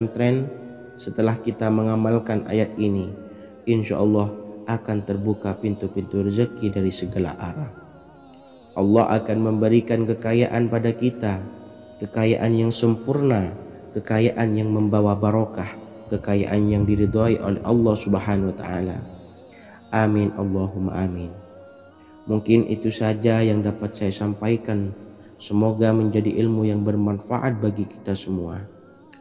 tren setelah kita mengamalkan ayat ini, insya Allah akan terbuka pintu-pintu rezeki dari segala arah. Allah akan memberikan kekayaan pada kita, kekayaan yang sempurna, kekayaan yang membawa barokah, kekayaan yang diridhai oleh Allah Subhanahu wa taala. Amin Allahumma amin. Mungkin itu saja yang dapat saya sampaikan. Semoga menjadi ilmu yang bermanfaat bagi kita semua.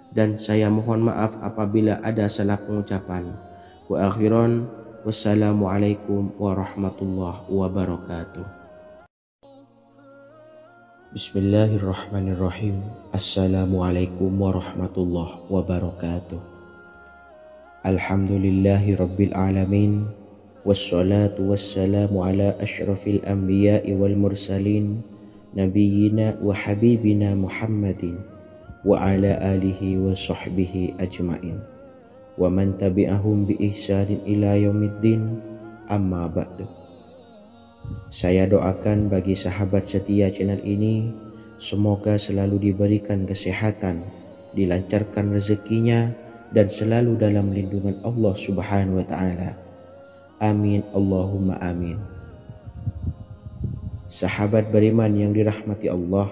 Dan saya mohon maaf apabila ada salah pengucapan. Wa akhiran, wassalamualaikum warahmatullahi wabarakatuh. Bismillahirrahmanirrahim. Assalamualaikum warahmatullahi wabarakatuh. Alhamdulillahi rabbil alamin. Wassalatu wassalamu ala ashrafil anbiya'i wal mursalin, nabiyyina wa habibina Muhammadin wa ala alihi wa sahbihi ajmain wa man tabi'ahum bi ihsanin ila yaumiddin, amma ba'du. Saya doakan bagi sahabat setia channel ini, semoga selalu diberikan kesehatan, dilancarkan rezekinya, dan selalu dalam lindungan Allah Subhanahu wa ta'ala. Amin Allahumma amin. Sahabat beriman yang dirahmati Allah,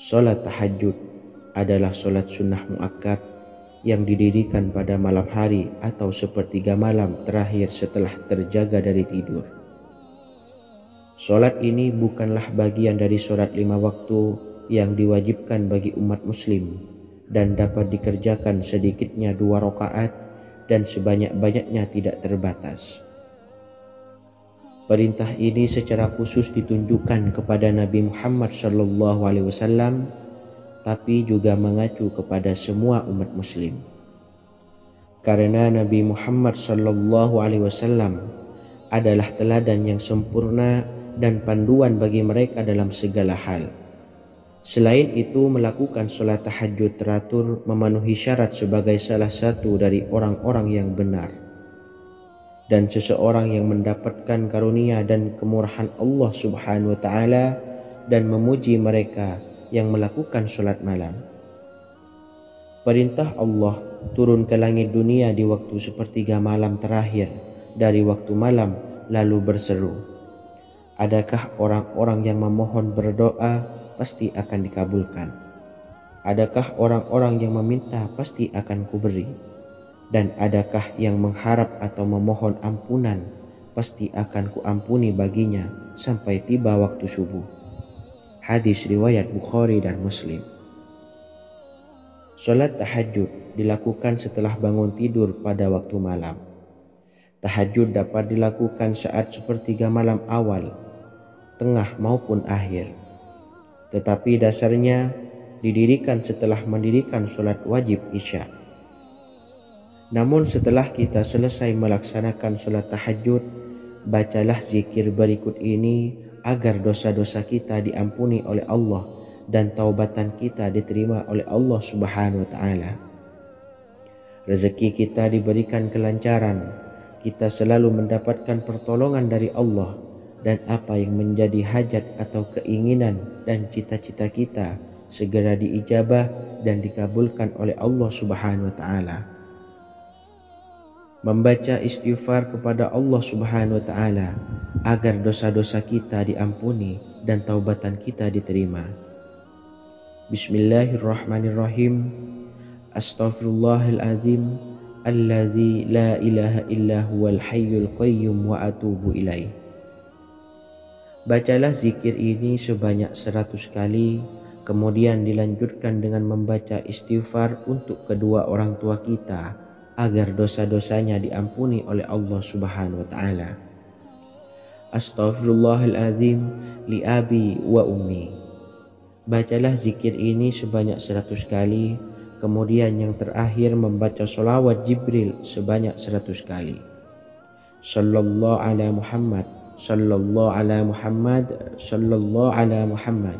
salat tahajud adalah solat sunnah muakkad yang didirikan pada malam hari atau sepertiga malam terakhir setelah terjaga dari tidur. Solat ini bukanlah bagian dari solat 5 waktu yang diwajibkan bagi umat muslim dan dapat dikerjakan sedikitnya 2 rakaat dan sebanyak-banyaknya tidak terbatas. Perintah ini secara khusus ditunjukkan kepada Nabi Muhammad SAW, tapi juga mengacu kepada semua umat muslim. Karena Nabi Muhammad SAW adalah teladan yang sempurna dan panduan bagi mereka dalam segala hal. Selain itu, melakukan sholat tahajud teratur memenuhi syarat sebagai salah satu dari orang-orang yang benar. Dan seseorang yang mendapatkan karunia dan kemurahan Allah Subhanahu wa ta'ala dan memuji mereka yang melakukan sholat malam. Perintah Allah turun ke langit dunia di waktu sepertiga malam terakhir dari waktu malam, lalu berseru, adakah orang-orang yang memohon berdoa pasti akan dikabulkan? Adakah orang-orang yang meminta pasti akan kuberi? Dan adakah yang mengharap atau memohon ampunan pasti akan kuampuni baginya sampai tiba waktu subuh. Hadis riwayat Bukhari dan Muslim. Salat tahajud dilakukan setelah bangun tidur pada waktu malam. Tahajud dapat dilakukan saat sepertiga malam awal, tengah maupun akhir. Tetapi dasarnya didirikan setelah mendirikan salat wajib Isya. Namun setelah kita selesai melaksanakan salat tahajud, bacalah zikir berikut ini agar dosa-dosa kita diampuni oleh Allah dan taubatan kita diterima oleh Allah Subhanahu wa ta'ala. Rezeki kita diberikan kelancaran, kita selalu mendapatkan pertolongan dari Allah, dan apa yang menjadi hajat atau keinginan dan cita-cita kita segera diijabah dan dikabulkan oleh Allah Subhanahu wa ta'ala. Membaca istighfar kepada Allah Subhanahu wa ta'ala agar dosa-dosa kita diampuni dan taubatan kita diterima. Bismillahirrahmanirrahim. Astaghfirullahaladzim allazi la ilaha illa huwal hayyul qayyum wa atubu ilaih. Bacalah zikir ini sebanyak 100 kali, kemudian dilanjutkan dengan membaca istighfar untuk kedua orang tua kita agar dosa-dosanya diampuni oleh Allah Subhanahu wa ta'ala. Astaghfirullahaladzim li abi wa ummi. Bacalah zikir ini sebanyak 100 kali, kemudian yang terakhir membaca sholawat Jibril sebanyak 100 kali. Sallallahu ala Muhammad, sallallahu ala Muhammad, sallallahu ala Muhammad.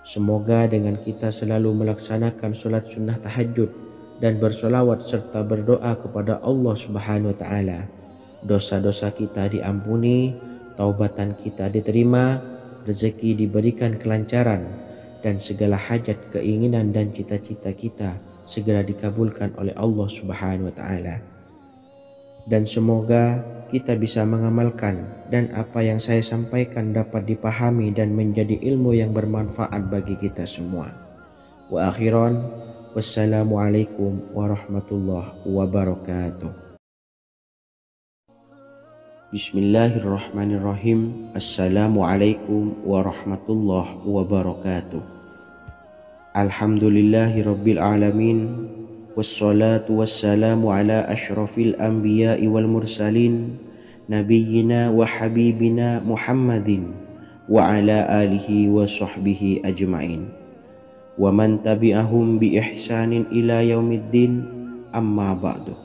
Semoga dengan kita selalu melaksanakan sholat sunnah tahajud dan bersolawat serta berdoa kepada Allah Subhanahu wa ta'ala, dosa-dosa kita diampuni, taubatan kita diterima, rezeki diberikan kelancaran, dan segala hajat, keinginan dan cita-cita kita segera dikabulkan oleh Allah Subhanahu wa taala. Dan semoga kita bisa mengamalkan dan apa yang saya sampaikan dapat dipahami dan menjadi ilmu yang bermanfaat bagi kita semua. Wa akhiran, wassalamualaikum warahmatullahi wabarakatuh. Bismillahirrahmanirrahim. Assalamualaikum warahmatullahi wabarakatuh. Alhamdulillahi rabbil alamin. Wassalatu wassalamu ala ashrafil anbiya'i wal mursalin nabiyyina wa habibina Muhammadin wa ala alihi wa sahbihi ajma'in wa man tabi'ahum bi ihsanin ila yaumiddin, amma ba'du.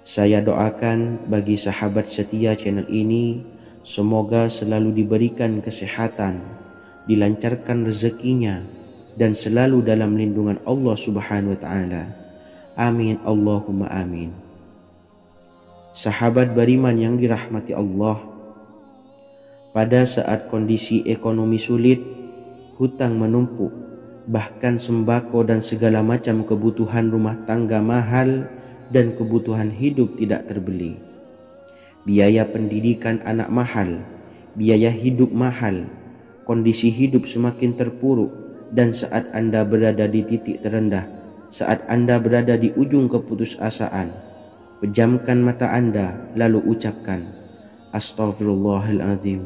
Saya doakan bagi sahabat setia channel ini, semoga selalu diberikan kesehatan, dilancarkan rezekinya, dan selalu dalam lindungan Allah Subhanahu wa taala. Amin Allahumma amin. Sahabat beriman yang dirahmati Allah, pada saat kondisi ekonomi sulit, hutang menumpuk, bahkan sembako dan segala macam kebutuhan rumah tangga mahal dan kebutuhan hidup tidak terbeli. Biaya pendidikan anak mahal, biaya hidup mahal, kondisi hidup semakin terpuruk. Dan saat Anda berada di titik terendah, saat Anda berada di ujung keputusasaan, pejamkan mata Anda lalu ucapkan Astaghfirullahaladzim,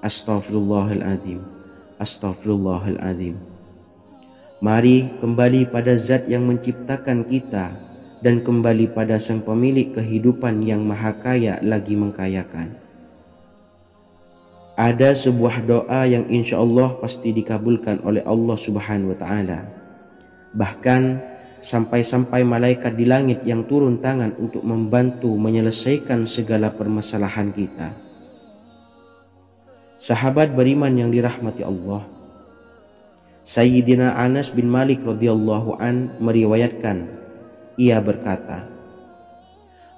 Astaghfirullahaladzim, Astaghfirullahaladzim. Mari kembali pada Zat yang menciptakan kita dan kembali pada Sang Pemilik kehidupan yang Maha Kaya lagi mengkayakan. Ada sebuah doa yang insya Allah pasti dikabulkan oleh Allah Subhanahu wa taala. Bahkan sampai-sampai malaikat di langit yang turun tangan untuk membantu menyelesaikan segala permasalahan kita. Sahabat beriman yang dirahmati Allah, Sayyidina Anas bin Malik radhiyallahu an meriwayatkan, ia berkata,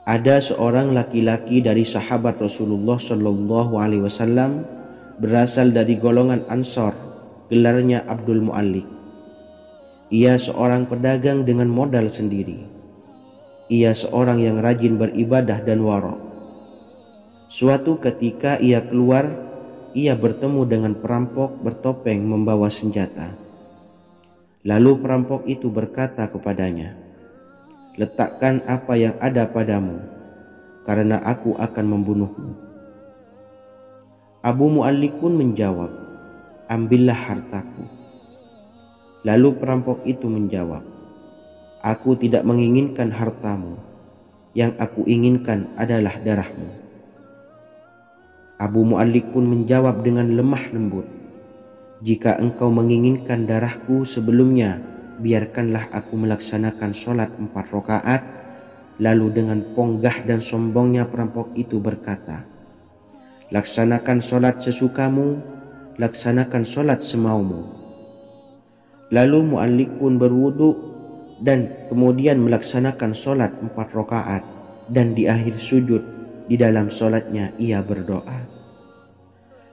ada seorang laki-laki dari sahabat Rasulullah Shallallahu Alaihi Wasallam berasal dari golongan Ansor, gelarnya Abdul Mu'allik. Ia seorang pedagang dengan modal sendiri. Ia seorang yang rajin beribadah dan wara'. Suatu ketika ia keluar, ia bertemu dengan perampok bertopeng membawa senjata. Lalu perampok itu berkata kepadanya, letakkan apa yang ada padamu, karena aku akan membunuhmu. Abu Mu'allik pun menjawab, ambillah hartaku. Lalu perampok itu menjawab, aku tidak menginginkan hartamu, yang aku inginkan adalah darahmu. Abu Mu'allik pun menjawab dengan lemah lembut, jika engkau menginginkan darahku sebelumnya, biarkanlah aku melaksanakan sholat 4 rakaat. Lalu dengan ponggah dan sombongnya perampok itu berkata, laksanakan sholat sesukamu, laksanakan sholat semaumu. Lalu Mu'allik pun berwudu dan kemudian melaksanakan sholat 4 rakaat, dan di akhir sujud di dalam sholatnya ia berdoa.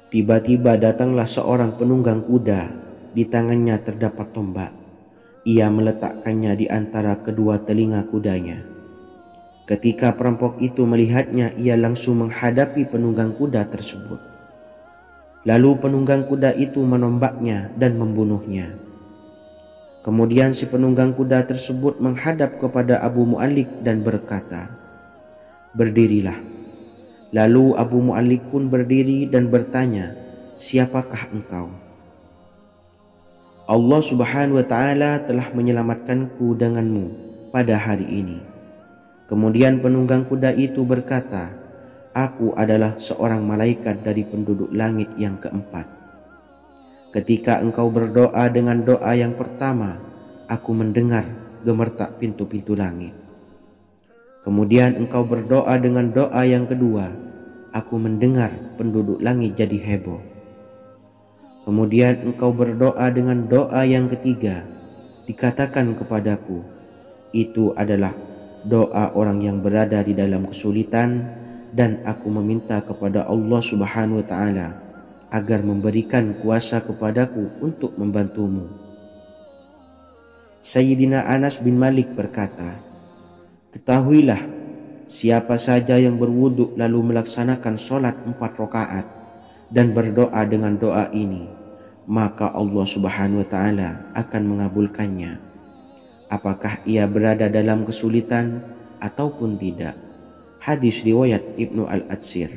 Tiba-tiba datanglah seorang penunggang kuda, di tangannya terdapat tombak. Ia meletakkannya di antara kedua telinga kudanya. Ketika perampok itu melihatnya, ia langsung menghadapi penunggang kuda tersebut. Lalu penunggang kuda itu menombaknya dan membunuhnya. Kemudian si penunggang kuda tersebut menghadap kepada Abu Mu'allik dan berkata, berdirilah. Lalu Abu Mu'allik pun berdiri dan bertanya, siapakah engkau? Allah Subhanahu wa taala telah menyelamatkanku denganmu pada hari ini. Kemudian penunggang kuda itu berkata, aku adalah seorang malaikat dari penduduk langit yang keempat. Ketika engkau berdoa dengan doa yang pertama, aku mendengar gemertak pintu-pintu langit. Kemudian engkau berdoa dengan doa yang kedua, aku mendengar penduduk langit jadi heboh. Kemudian engkau berdoa dengan doa yang ketiga, dikatakan kepadaku, itu adalah doa orang yang berada di dalam kesulitan, dan aku meminta kepada Allah Subhanahu wa taala agar memberikan kuasa kepadaku untuk membantumu. Sayyidina Anas bin Malik berkata, "Ketahuilah, siapa saja yang berwudu lalu melaksanakan sholat 4 rakaat dan berdoa dengan doa ini, maka Allah Subhanahu wa Ta'ala akan mengabulkannya, apakah ia berada dalam kesulitan ataupun tidak." Hadis riwayat Ibnu Al-Atsir.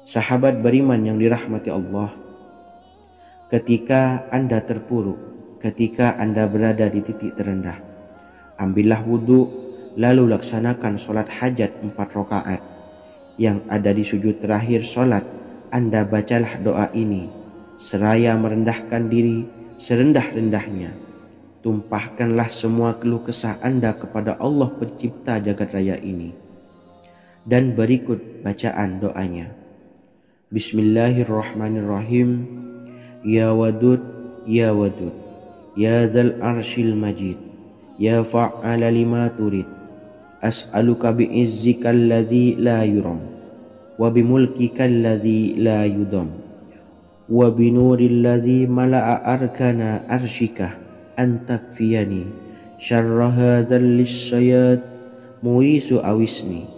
Sahabat beriman yang dirahmati Allah, ketika Anda terpuruk, ketika Anda berada di titik terendah, ambillah wudhu lalu laksanakan sholat hajat 4 rakaat. Yang ada di sujud terakhir sholat, Anda bacalah doa ini seraya merendahkan diri serendah-rendahnya. Tumpahkanlah semua keluh kesah Anda kepada Allah pencipta jagat raya ini. Dan berikut bacaan doanya. Bismillahirrahmanirrahim. Ya Wadud, Ya Wadud, Ya Dzal Arsyil Majid, Ya Fa'ala lima turid, as'aluka bi'izzikal ladzi la yuram, wa bimulkikal ladzi la yudam, wa binuril ladzi mala'a arkana arsyikah, antakfiyani syarra hadzal lisyayad muisu awisni.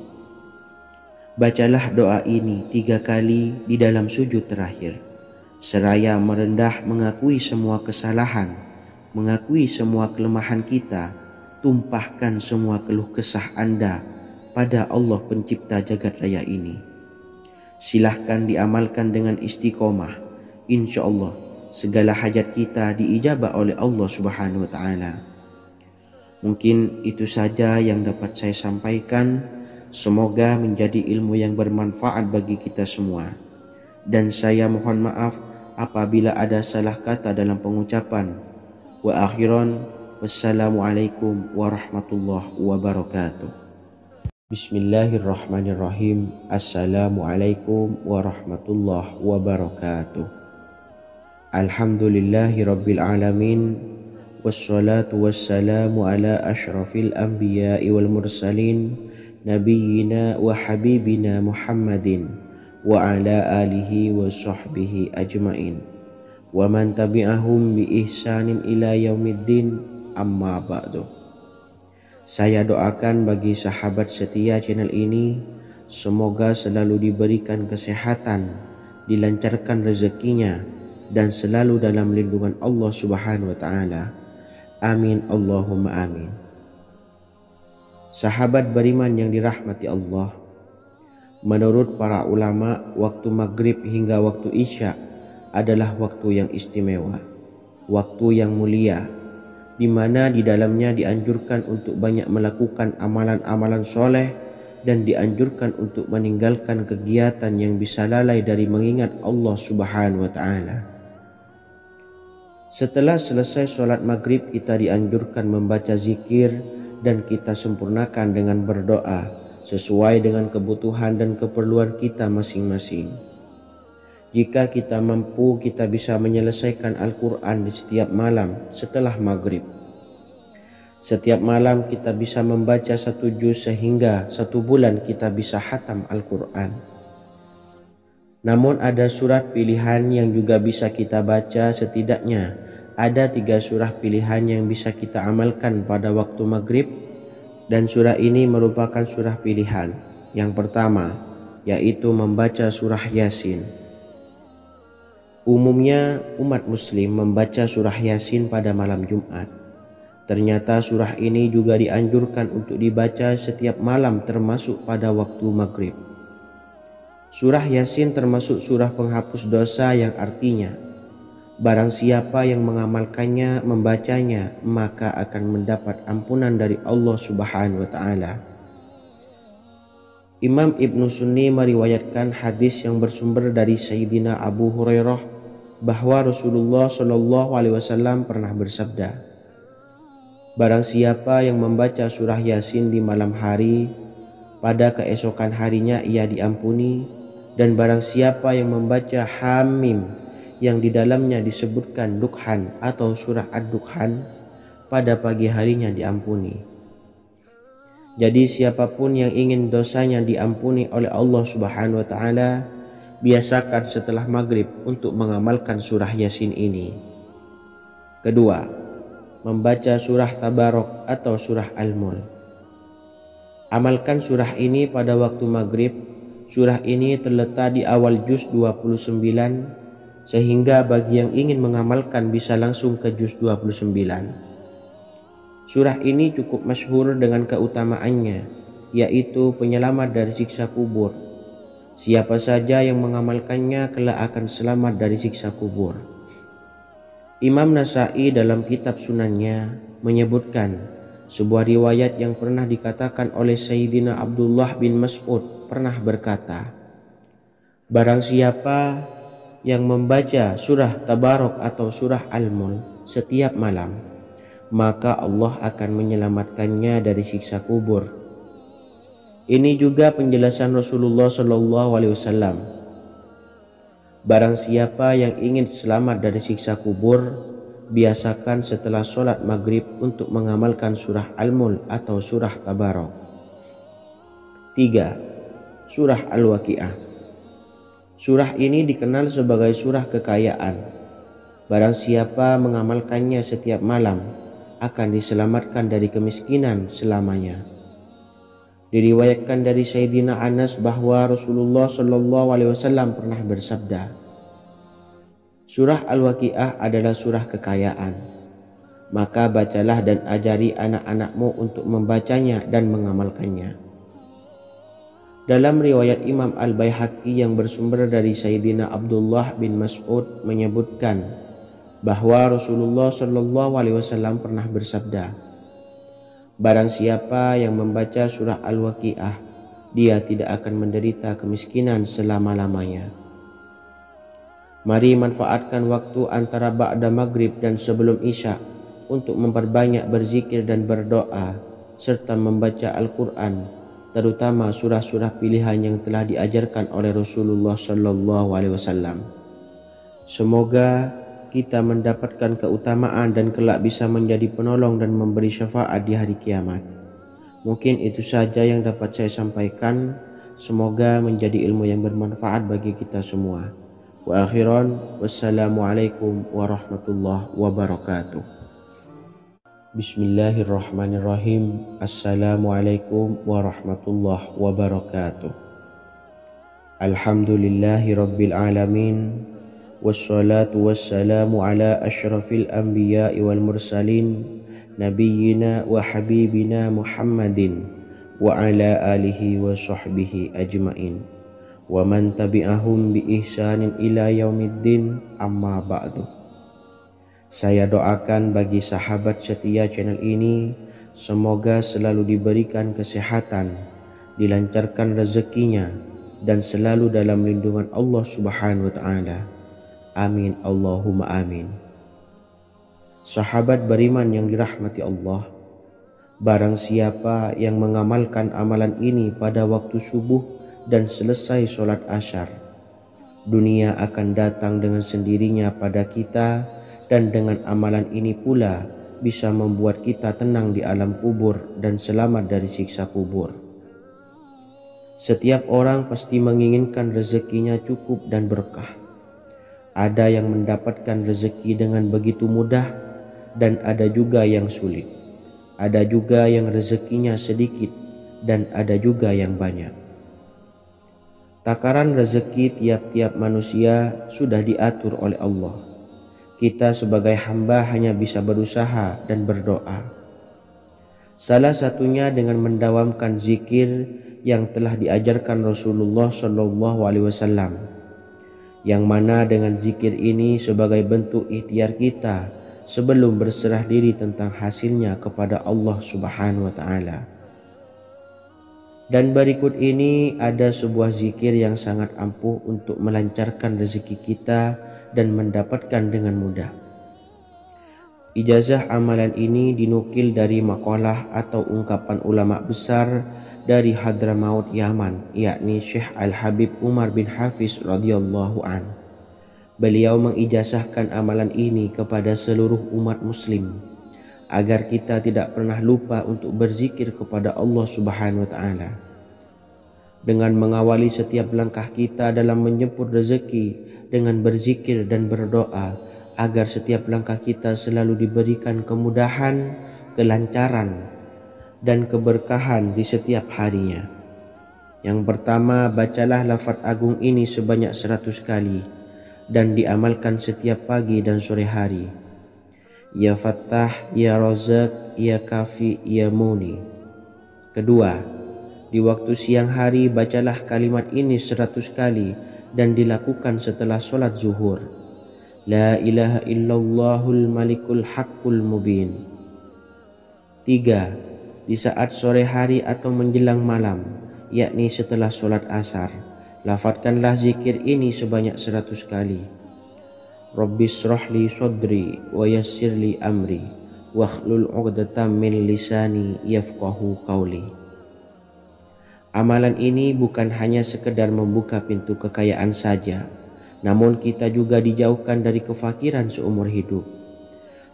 Bacalah doa ini 3 kali di dalam sujud terakhir, seraya merendah mengakui semua kesalahan, mengakui semua kelemahan kita. Tumpahkan semua keluh kesah Anda pada Allah pencipta jagat raya ini. Silahkan diamalkan dengan istiqomah. Insya Allah segala hajat kita diijabah oleh Allah Subhanahu wa Ta'ala. Mungkin itu saja yang dapat saya sampaikan. Semoga menjadi ilmu yang bermanfaat bagi kita semua. Dan saya mohon maaf apabila ada salah kata dalam pengucapan. Wa akhiran, wassalamualaikum warahmatullahi wabarakatuh. Bismillahirrahmanirrahim. Assalamualaikum warahmatullahi wabarakatuh. Alhamdulillahi rabbil alamin, wassalatu wassalamu ala ashrafil anbiya'i wal mursalin, nabiyyina wa habibina Muhammadin wa ala alihi wa sahbihi ajmain, wa man tabi'ahum bi ihsanin ila yaumiddin, amma ba'du. Saya doakan bagi sahabat setia channel ini, semoga selalu diberikan kesehatan, dilancarkan rezekinya, dan selalu dalam lindungan Allah Subhanahu wa Ta'ala. Amin Allahumma amin. Sahabat beriman yang dirahmati Allah, menurut para ulama, waktu maghrib hingga waktu isya adalah waktu yang istimewa, waktu yang mulia, di mana di dalamnya dianjurkan untuk banyak melakukan amalan-amalan soleh dan dianjurkan untuk meninggalkan kegiatan yang bisa lalai dari mengingat Allah Subhanahu wa Ta'ala. Setelah selesai sholat maghrib, kita dianjurkan membaca zikir dan kita sempurnakan dengan berdoa sesuai dengan kebutuhan dan keperluan kita masing-masing. Jika kita mampu, kita bisa menyelesaikan Al-Quran di setiap malam setelah maghrib. Setiap malam kita bisa membaca 1 juz sehingga 1 bulan kita bisa khatam Al-Quran. Namun ada surat pilihan yang juga bisa kita baca. Setidaknya ada 3 surah pilihan yang bisa kita amalkan pada waktu maghrib, dan surah ini merupakan surah pilihan. Yang pertama yaitu membaca surah Yasin. Umumnya umat muslim membaca surah Yasin pada malam Jumat. Ternyata surah ini juga dianjurkan untuk dibaca setiap malam termasuk pada waktu maghrib. Surah Yasin termasuk surah penghapus dosa yang artinya barang siapa yang mengamalkannya, membacanya, maka akan mendapat ampunan dari Allah Subhanahu wa Ta'ala. Imam Ibnu Sunni meriwayatkan hadis yang bersumber dari Sayyidina Abu Hurairah bahwa Rasulullah SAW pernah bersabda, barang siapa yang membaca surah Yasin di malam hari, pada keesokan harinya ia diampuni. Dan barang siapa yang membaca Hamim yang di dalamnya disebutkan Dukhan atau surah Ad-Dukhan, pada pagi harinya diampuni. Jadi siapapun yang ingin dosanya diampuni oleh Allah Subhanahu wa Ta'ala, biasakan setelah maghrib untuk mengamalkan surah Yasin ini. Kedua, membaca surah Tabarok atau surah Al-Mulk. Amalkan surah ini pada waktu maghrib. Surah ini terletak di awal juz 29, sehingga bagi yang ingin mengamalkan bisa langsung ke juz 29. Surah ini cukup masyhur dengan keutamaannya, yaitu penyelamat dari siksa kubur. Siapa saja yang mengamalkannya kelak akan selamat dari siksa kubur. Imam Nasa'i dalam kitab Sunannya menyebutkan sebuah riwayat yang pernah dikatakan oleh Sayyidina Abdullah bin Mas'ud pernah berkata, barang siapa yang membaca surah Tabarok atau surah Al-Mulk setiap malam, maka Allah akan menyelamatkannya dari siksa kubur. Ini juga penjelasan Rasulullah SAW. Barang siapa yang ingin selamat dari siksa kubur, biasakan setelah sholat maghrib untuk mengamalkan surah Al-Mulk atau surah Tabarok. 3. Surah Al-Waqiah. Surah ini dikenal sebagai surah kekayaan. Barang siapa mengamalkannya setiap malam, akan diselamatkan dari kemiskinan selamanya. Diriwayatkan dari Sayyidina Anas bahwa Rasulullah SAW pernah bersabda, surah Al-Waqiah adalah surah kekayaan. Maka bacalah dan ajari anak-anakmu untuk membacanya dan mengamalkannya. Dalam riwayat Imam Al-Baihaqi yang bersumber dari Sayyidina Abdullah bin Mas'ud menyebutkan bahwa Rasulullah SAW pernah bersabda, barang siapa yang membaca surah Al-Waqiah, dia tidak akan menderita kemiskinan selama-lamanya. Mari manfaatkan waktu antara ba'da maghrib dan sebelum isya untuk memperbanyak berzikir dan berdoa serta membaca Al-Quran, terutama surah-surah pilihan yang telah diajarkan oleh Rasulullah SAW. Semoga kita mendapatkan keutamaan dan kelak bisa menjadi penolong dan memberi syafaat di hari kiamat. Mungkin itu saja yang dapat saya sampaikan. Semoga menjadi ilmu yang bermanfaat bagi kita semua. Wa akhiran, wassalamualaikum warahmatullahi wabarakatuh. Bismillahirrahmanirrahim. Assalamualaikum warahmatullahi wabarakatuh. Alhamdulillahi rabbil alamin. Wassalatu wassalamu ala ashrafil anbiya wal mursalin nabiyyina wa habibina Muhammadin wa ala alihi wa sahbihi ajmain wa man tabi'ahum bi ihsanin ila yaumiddin, amma ba'du. Saya doakan bagi sahabat setia channel ini, semoga selalu diberikan kesehatan, dilancarkan rezekinya, dan selalu dalam lindungan Allah Subhanahu wa ta'ala. Amin Allahumma amin. Sahabat beriman yang dirahmati Allah, barang siapa yang mengamalkan amalan ini pada waktu subuh dan selesai sholat asyar, dunia akan datang dengan sendirinya pada kita, dan dengan amalan ini pula bisa membuat kita tenang di alam kubur dan selamat dari siksa kubur. Setiap orang pasti menginginkan rezekinya cukup dan berkah. Ada yang mendapatkan rezeki dengan begitu mudah dan ada juga yang sulit. Ada juga yang rezekinya sedikit dan ada juga yang banyak. Takaran rezeki tiap-tiap manusia sudah diatur oleh Allah. Kita sebagai hamba hanya bisa berusaha dan berdoa. Salah satunya dengan mendawamkan zikir yang telah diajarkan Rasulullah SAW. Yang mana dengan zikir ini sebagai bentuk ikhtiar kita sebelum berserah diri tentang hasilnya kepada Allah Subhanahu wa ta'ala. Dan berikut ini ada sebuah zikir yang sangat ampuh untuk melancarkan rezeki kita dan mendapatkan dengan mudah. Ijazah amalan ini dinukil dari makalah atau ungkapan ulama besar dari Hadramaut Yaman, yakni Syekh Al-Habib Umar bin Hafiz radhiyallahu an. Beliau mengijazahkan amalan ini kepada seluruh umat muslim agar kita tidak pernah lupa untuk berzikir kepada Allah Subhanahu wa ta'ala. Dengan mengawali setiap langkah kita dalam menjemput rezeki dengan berzikir dan berdoa agar setiap langkah kita selalu diberikan kemudahan, kelancaran, dan keberkahan di setiap harinya. Yang pertama, bacalah lafaz agung ini sebanyak 100 kali dan diamalkan setiap pagi dan sore hari. Ya Fattah, Ya Razak, Ya Kafi, Ya Muni. Kedua, di waktu siang hari bacalah kalimat ini 100 kali dan dilakukan setelah sholat zuhur. La ilaha illallahul malikul haqqul mubin. Tiga, di saat sore hari atau menjelang malam, yakni setelah sholat asar, lafadzkanlah zikir ini sebanyak 100 kali. Rabbis shrahli sodri wa yassirli amri wakhlul 'uqdatam min lisani yafqahu qawli. Amalan ini bukan hanya sekedar membuka pintu kekayaan saja, namun kita juga dijauhkan dari kefakiran seumur hidup.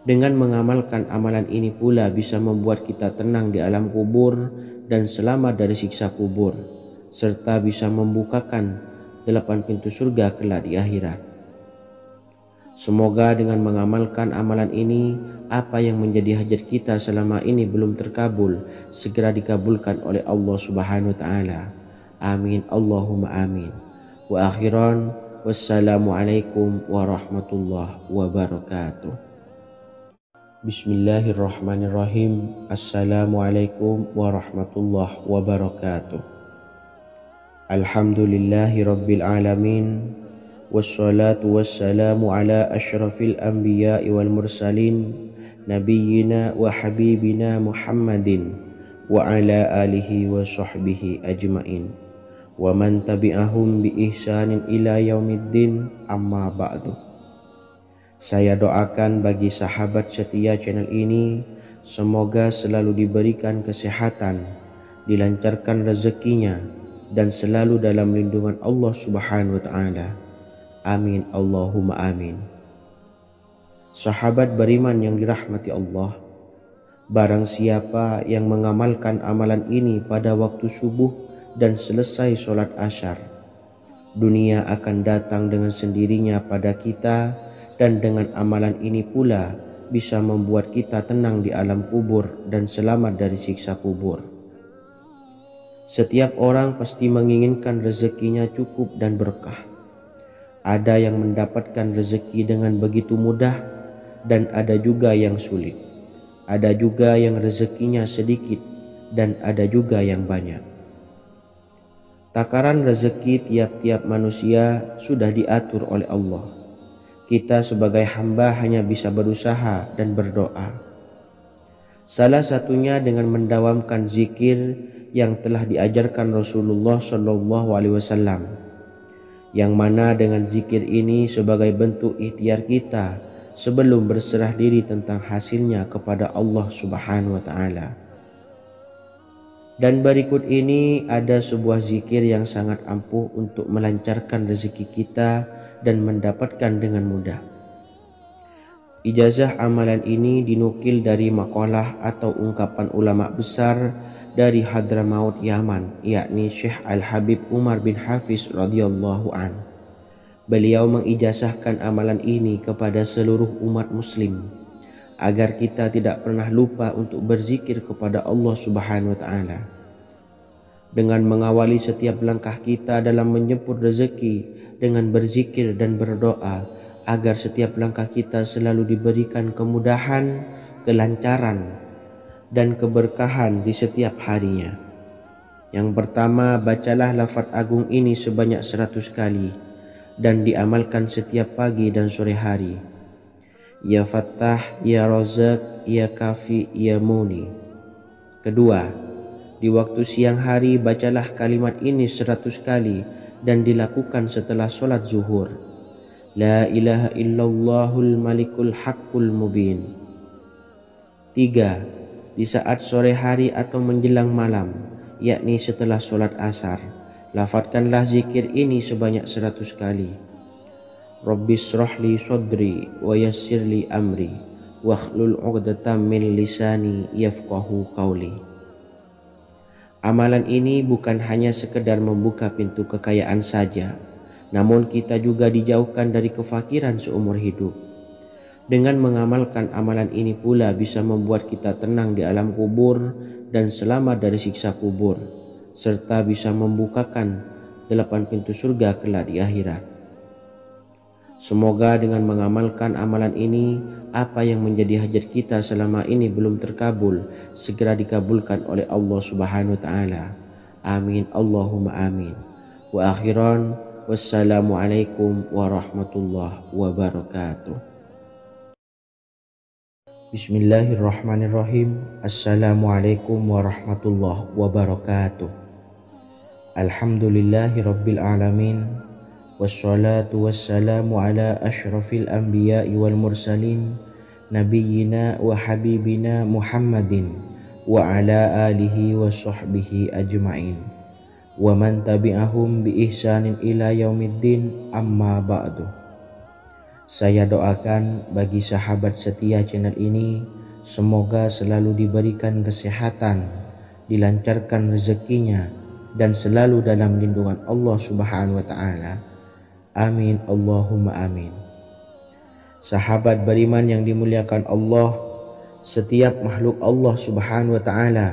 Dengan mengamalkan amalan ini pula bisa membuat kita tenang di alam kubur dan selamat dari siksa kubur, serta bisa membukakan 8 pintu surga kelak di akhirat. Semoga dengan mengamalkan amalan ini, apa yang menjadi hajat kita selama ini belum terkabul, segera dikabulkan oleh Allah Subhanahu wa Ta'ala. Amin, Allahumma amin. Wa akhiran, wassalamualaikum warahmatullahi wabarakatuh. Bismillahirrahmanirrahim. Assalamualaikum warahmatullahi wabarakatuh. Alhamdulillahi rabbil alamin. Wassalatu wassalamu ala ashrafil anbiya'i wal mursalin nabiyyina wa habibina Muhammadin wa ala alihi wa sahbihi ajmain wa man tabi'ahum bi ihsanin ila yaumiddin, amma ba'du. Saya doakan bagi sahabat setia channel ini, semoga selalu diberikan kesehatan, dilancarkan rezekinya, dan selalu dalam lindungan Allah Subhanahu wa Ta'ala. Amin, Allahumma amin. Sahabat beriman yang dirahmati Allah, barang siapa yang mengamalkan amalan ini pada waktu subuh dan selesai sholat asyar, dunia akan datang dengan sendirinya pada kita, dan dengan amalan ini pula bisa membuat kita tenang di alam kubur dan selamat dari siksa kubur. Setiap orang pasti menginginkan rezekinya cukup dan berkah. Ada yang mendapatkan rezeki dengan begitu mudah dan ada juga yang sulit. Ada juga yang rezekinya sedikit dan ada juga yang banyak. Takaran rezeki tiap-tiap manusia sudah diatur oleh Allah. Kita sebagai hamba hanya bisa berusaha dan berdoa. Salah satunya dengan mendawamkan zikir yang telah diajarkan Rasulullah SAW, yang mana dengan zikir ini sebagai bentuk ikhtiar kita sebelum berserah diri tentang hasilnya kepada Allah Subhanahu wa Ta'ala. Dan berikut ini ada sebuah zikir yang sangat ampuh untuk melancarkan rezeki kita dan mendapatkan dengan mudah. Ijazah amalan ini dinukil dari makalah atau ungkapan ulama besar dari Hadramaut Yaman, yakni Syekh Al-Habib Umar bin Hafiz radhiyallahu an. Beliau mengijazahkan amalan ini kepada seluruh umat muslim agar kita tidak pernah lupa untuk berzikir kepada Allah Subhanahu wa Ta'ala. Dengan mengawali setiap langkah kita dalam menjemput rezeki dengan berzikir dan berdoa agar setiap langkah kita selalu diberikan kemudahan, kelancaran, dan keberkahan di setiap harinya. Yang pertama, bacalah lafaz agung ini sebanyak 100 kali dan diamalkan setiap pagi dan sore hari. Ya Fattah, Ya Razak, Ya Kafi, Ya Muni. Kedua, di waktu siang hari bacalah kalimat ini 100 kali dan dilakukan setelah sholat zuhur. La ilaha illallahul malikul haqqul mubin. Tiga, di saat sore hari atau menjelang malam, yakni setelah sholat asar, lafadzkanlah zikir ini sebanyak 100 kali. Rabbis shrahli sodri wa yassirli amri wakhlul 'uqdatam min lisani yafqahu qawli. Amalan ini bukan hanya sekedar membuka pintu kekayaan saja, namun kita juga dijauhkan dari kefakiran seumur hidup. Dengan mengamalkan amalan ini pula bisa membuat kita tenang di alam kubur dan selamat dari siksa kubur, serta bisa membukakan 8 pintu surga kelak di akhirat. Semoga dengan mengamalkan amalan ini, apa yang menjadi hajat kita selama ini belum terkabul, segera dikabulkan oleh Allah Subhanahu wa Ta'ala. Amin, Allahumma amin. Wa akhiran, wassalamualaikum warahmatullahi wabarakatuh. Bismillahirrahmanirrahim. Assalamualaikum warahmatullahi wabarakatuh. Alhamdulillahi rabbil alamin. Wassalatu wassalamu ala ashrafil anbiya'i wal mursalin, nabiyyina wa habibina Muhammadin wa ala alihi wa sahbihi ajma'in, wa man tabi'ahum bi ihsanin ila yaumiddin, amma ba'du. Saya doakan bagi sahabat setia channel ini, semoga selalu diberikan kesehatan, dilancarkan rezekinya, dan selalu dalam lindungan Allah Subhanahu wa Ta'ala. Amin, Allahumma amin. Sahabat beriman yang dimuliakan Allah, setiap makhluk Allah Subhanahu wa Ta'ala,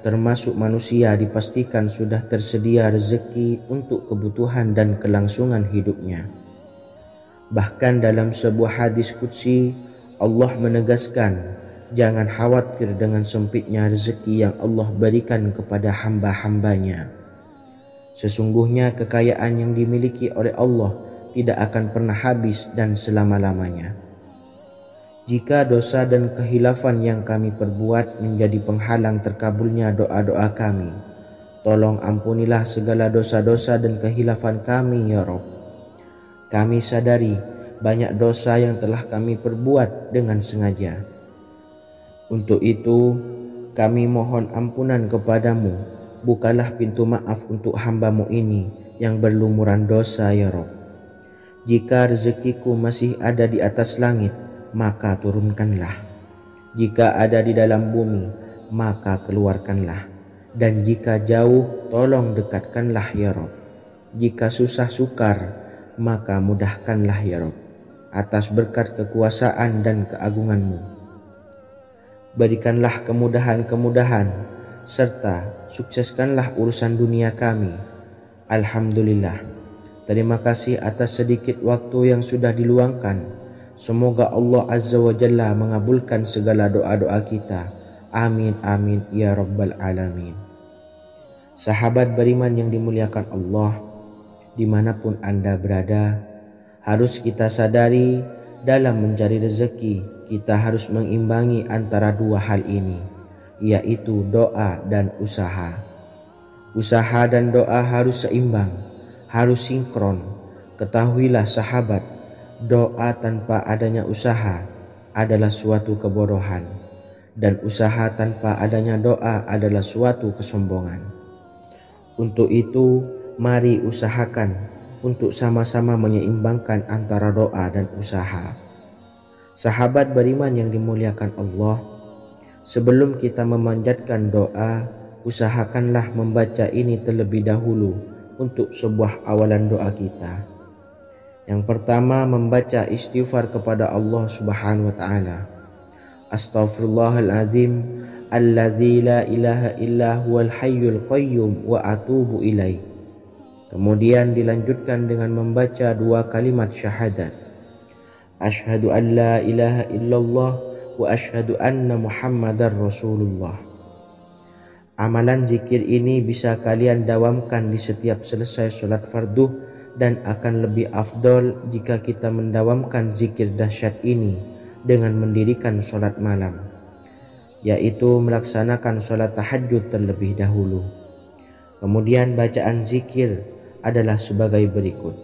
termasuk manusia, dipastikan sudah tersedia rezeki untuk kebutuhan dan kelangsungan hidupnya. Bahkan dalam sebuah hadis qudsi, Allah menegaskan, jangan khawatir dengan sempitnya rezeki yang Allah berikan kepada hamba-hambanya. Sesungguhnya kekayaan yang dimiliki oleh Allah tidak akan pernah habis dan selama-lamanya. Jika dosa dan kehilafan yang kami perbuat menjadi penghalang terkabulnya doa-doa kami, tolong ampunilah segala dosa-dosa dan kehilafan kami ya Rabb. Kami sadari banyak dosa yang telah kami perbuat dengan sengaja. Untuk itu kami mohon ampunan kepadamu. Bukalah pintu maaf untuk hamba-Mu ini yang berlumuran dosa ya Rabb. Jika rezekiku masih ada di atas langit, maka turunkanlah. Jika ada di dalam bumi, maka keluarkanlah. Dan jika jauh, tolong dekatkanlah ya Rabb. Jika susah sukar, maka mudahkanlah ya Rabb, atas berkat kekuasaan dan keagungan-Mu. Berikanlah kemudahan-kemudahan, serta sukseskanlah urusan dunia kami. Alhamdulillah. Terima kasih atas sedikit waktu yang sudah diluangkan. Semoga Allah Azza wa Jalla mengabulkan segala doa-doa kita. Amin amin ya rabbal alamin. Sahabat beriman yang dimuliakan Allah, dimanapun Anda berada, harus kita sadari dalam mencari rezeki kita harus mengimbangi antara dua hal ini, yaitu doa dan usaha. Usaha dan doa harus seimbang, harus sinkron. Ketahuilah sahabat, doa tanpa adanya usaha adalah suatu kebodohan, dan usaha tanpa adanya doa adalah suatu kesombongan. Untuk itu, mari usahakan untuk sama-sama menyeimbangkan antara doa dan usaha. Sahabat beriman yang dimuliakan Allah, sebelum kita memanjatkan doa, usahakanlah membaca ini terlebih dahulu untuk sebuah awalan doa kita. Yang pertama, membaca istighfar kepada Allah Subhanahu wa Ta'ala. Astaghfirullahaladzim alladzi la ilaha illa huwal hayyul qayyum wa atubu ilaih. Kemudian dilanjutkan dengan membaca dua kalimat syahadat. Asyhadu an la ilaha illallah wa asyhadu anna Muhammadar Rasulullah. Amalan zikir ini bisa kalian dawamkan di setiap selesai sholat fardu, dan akan lebih afdol jika kita mendawamkan zikir dahsyat ini dengan mendirikan sholat malam, yaitu melaksanakan sholat tahajud terlebih dahulu. Kemudian bacaan zikir adalah sebagai berikut.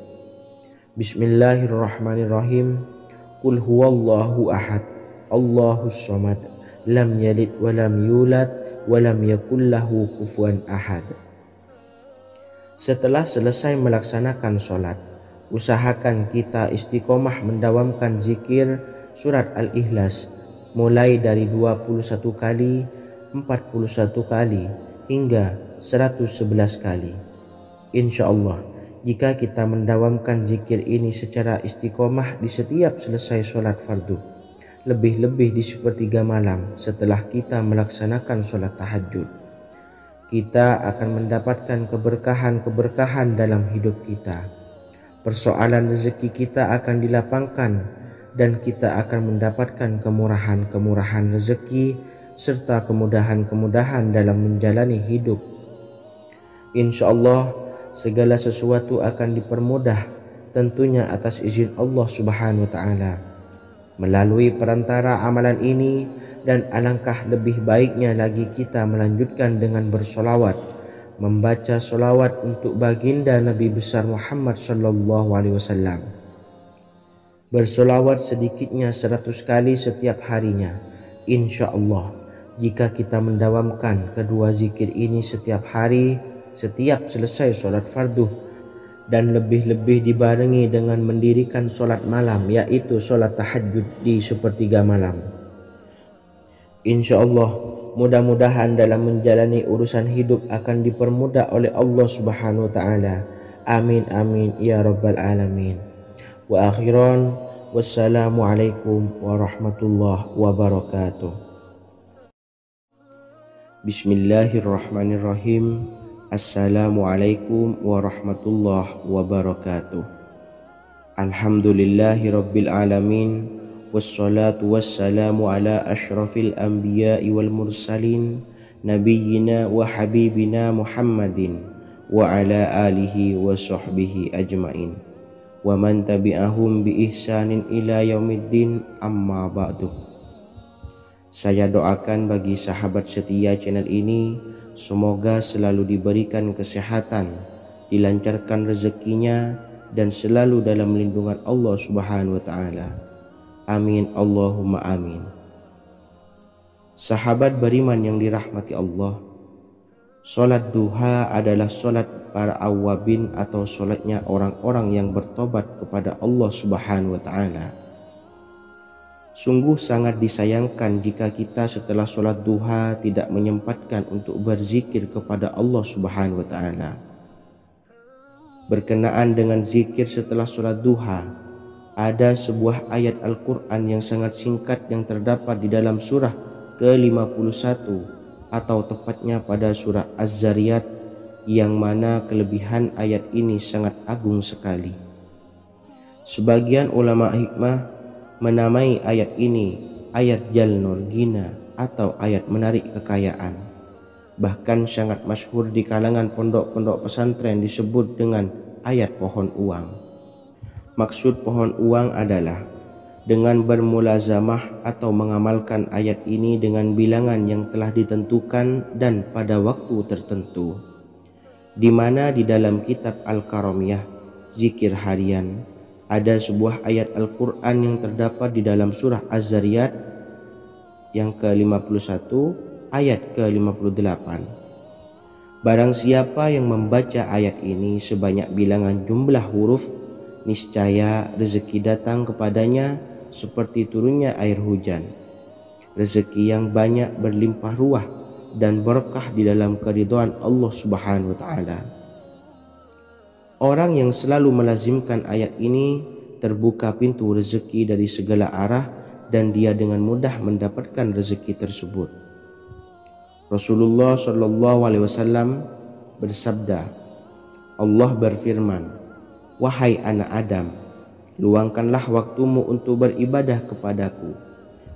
Bismillahirrahmanirrahim. Qul huwallahu ahad, Allahus samad, lam yalid wa lam yulad walam yakullahu kufuwan ahad. Setelah selesai melaksanakan sholat, usahakan kita istiqomah mendawamkan zikir surat Al-Ikhlas mulai dari 21 kali, 41 kali, hingga 111 kali. Insya Allah, jika kita mendawamkan zikir ini secara istiqomah di setiap selesai sholat fardu, lebih-lebih di sepertiga malam setelah kita melaksanakan sholat tahajud. Kita akan mendapatkan keberkahan-keberkahan dalam hidup kita. Persoalan rezeki kita akan dilapangkan dan kita akan mendapatkan kemurahan-kemurahan rezeki serta kemudahan-kemudahan dalam menjalani hidup. Insya Allah segala sesuatu akan dipermudah, tentunya atas izin Allah Subhanahu wa Ta'ala. Melalui perantara amalan ini, dan alangkah lebih baiknya lagi kita melanjutkan dengan bersolawat, membaca solawat untuk baginda Nabi besar Muhammad sallallahu alaihi wasallam. Bersolawat sedikitnya 100 kali setiap harinya. Insya Allah, jika kita mendawamkan kedua zikir ini setiap hari, setiap selesai solat fardu, dan lebih-lebih dibarengi dengan mendirikan solat malam, yaitu solat tahajud di sepertiga malam. Insya Allah, mudah-mudahan dalam menjalani urusan hidup akan dipermudah oleh Allah Subhanahu wa Ta'ala. Amin amin ya rabbal alamin. Wa akhiran, wassalamualaikum warahmatullahi wabarakatuh. Bismillahirrahmanirrahim. Assalamualaikum warahmatullahi wabarakatuh. Alhamdulillahi rabbil alamin, wassalatu wassalamu ala ashrafil anbiya'i wal mursalin, nabiyyina wa habibina Muhammadin wa ala alihi wa sahbihi ajmain, wa man tabi'ahum bi ihsanin ila yaumiddin, amma ba'du. Saya doakan bagi sahabat setia channel ini, semoga selalu diberikan kesehatan, dilancarkan rezekinya, dan selalu dalam lindungan Allah Subhanahu wa Ta'ala. Amin Allahumma amin. Sahabat beriman yang dirahmati Allah, solat duha adalah solat para awabin atau solatnya orang-orang yang bertobat kepada Allah Subhanahu wa Ta'ala. Sungguh sangat disayangkan jika kita setelah solat duha tidak menyempatkan untuk berzikir kepada Allah Subhanahu wa Ta'ala. Berkenaan dengan zikir setelah solat duha, ada sebuah ayat Al-Quran yang sangat singkat yang terdapat di dalam surah ke-51 atau tepatnya pada surah Az-Zariyat, yang mana kelebihan ayat ini sangat agung sekali. Sebagian ulama hikmah menamai ayat ini ayat Jalnur Gina atau ayat menarik kekayaan. Bahkan sangat masyhur di kalangan pondok-pondok pesantren disebut dengan ayat pohon uang. Maksud pohon uang adalah dengan bermulazamah atau mengamalkan ayat ini dengan bilangan yang telah ditentukan dan pada waktu tertentu, di mana di dalam kitab Al-Karamiyah zikir harian ada sebuah ayat Al-Quran yang terdapat di dalam surah Az-Zariyat yang ke-51 ayat ke-58. Barang siapa yang membaca ayat ini sebanyak bilangan jumlah huruf, niscaya rezeki datang kepadanya seperti turunnya air hujan. Rezeki yang banyak berlimpah ruah dan berkah di dalam keridhaan Allah Subhanahu wa Ta'ala. Orang yang selalu melazimkan ayat ini terbuka pintu rezeki dari segala arah dan dia dengan mudah mendapatkan rezeki tersebut. Rasulullah Shallallahu Alaihi Wasallam bersabda, Allah berfirman, wahai anak Adam, luangkanlah waktumu untuk beribadah kepadaku.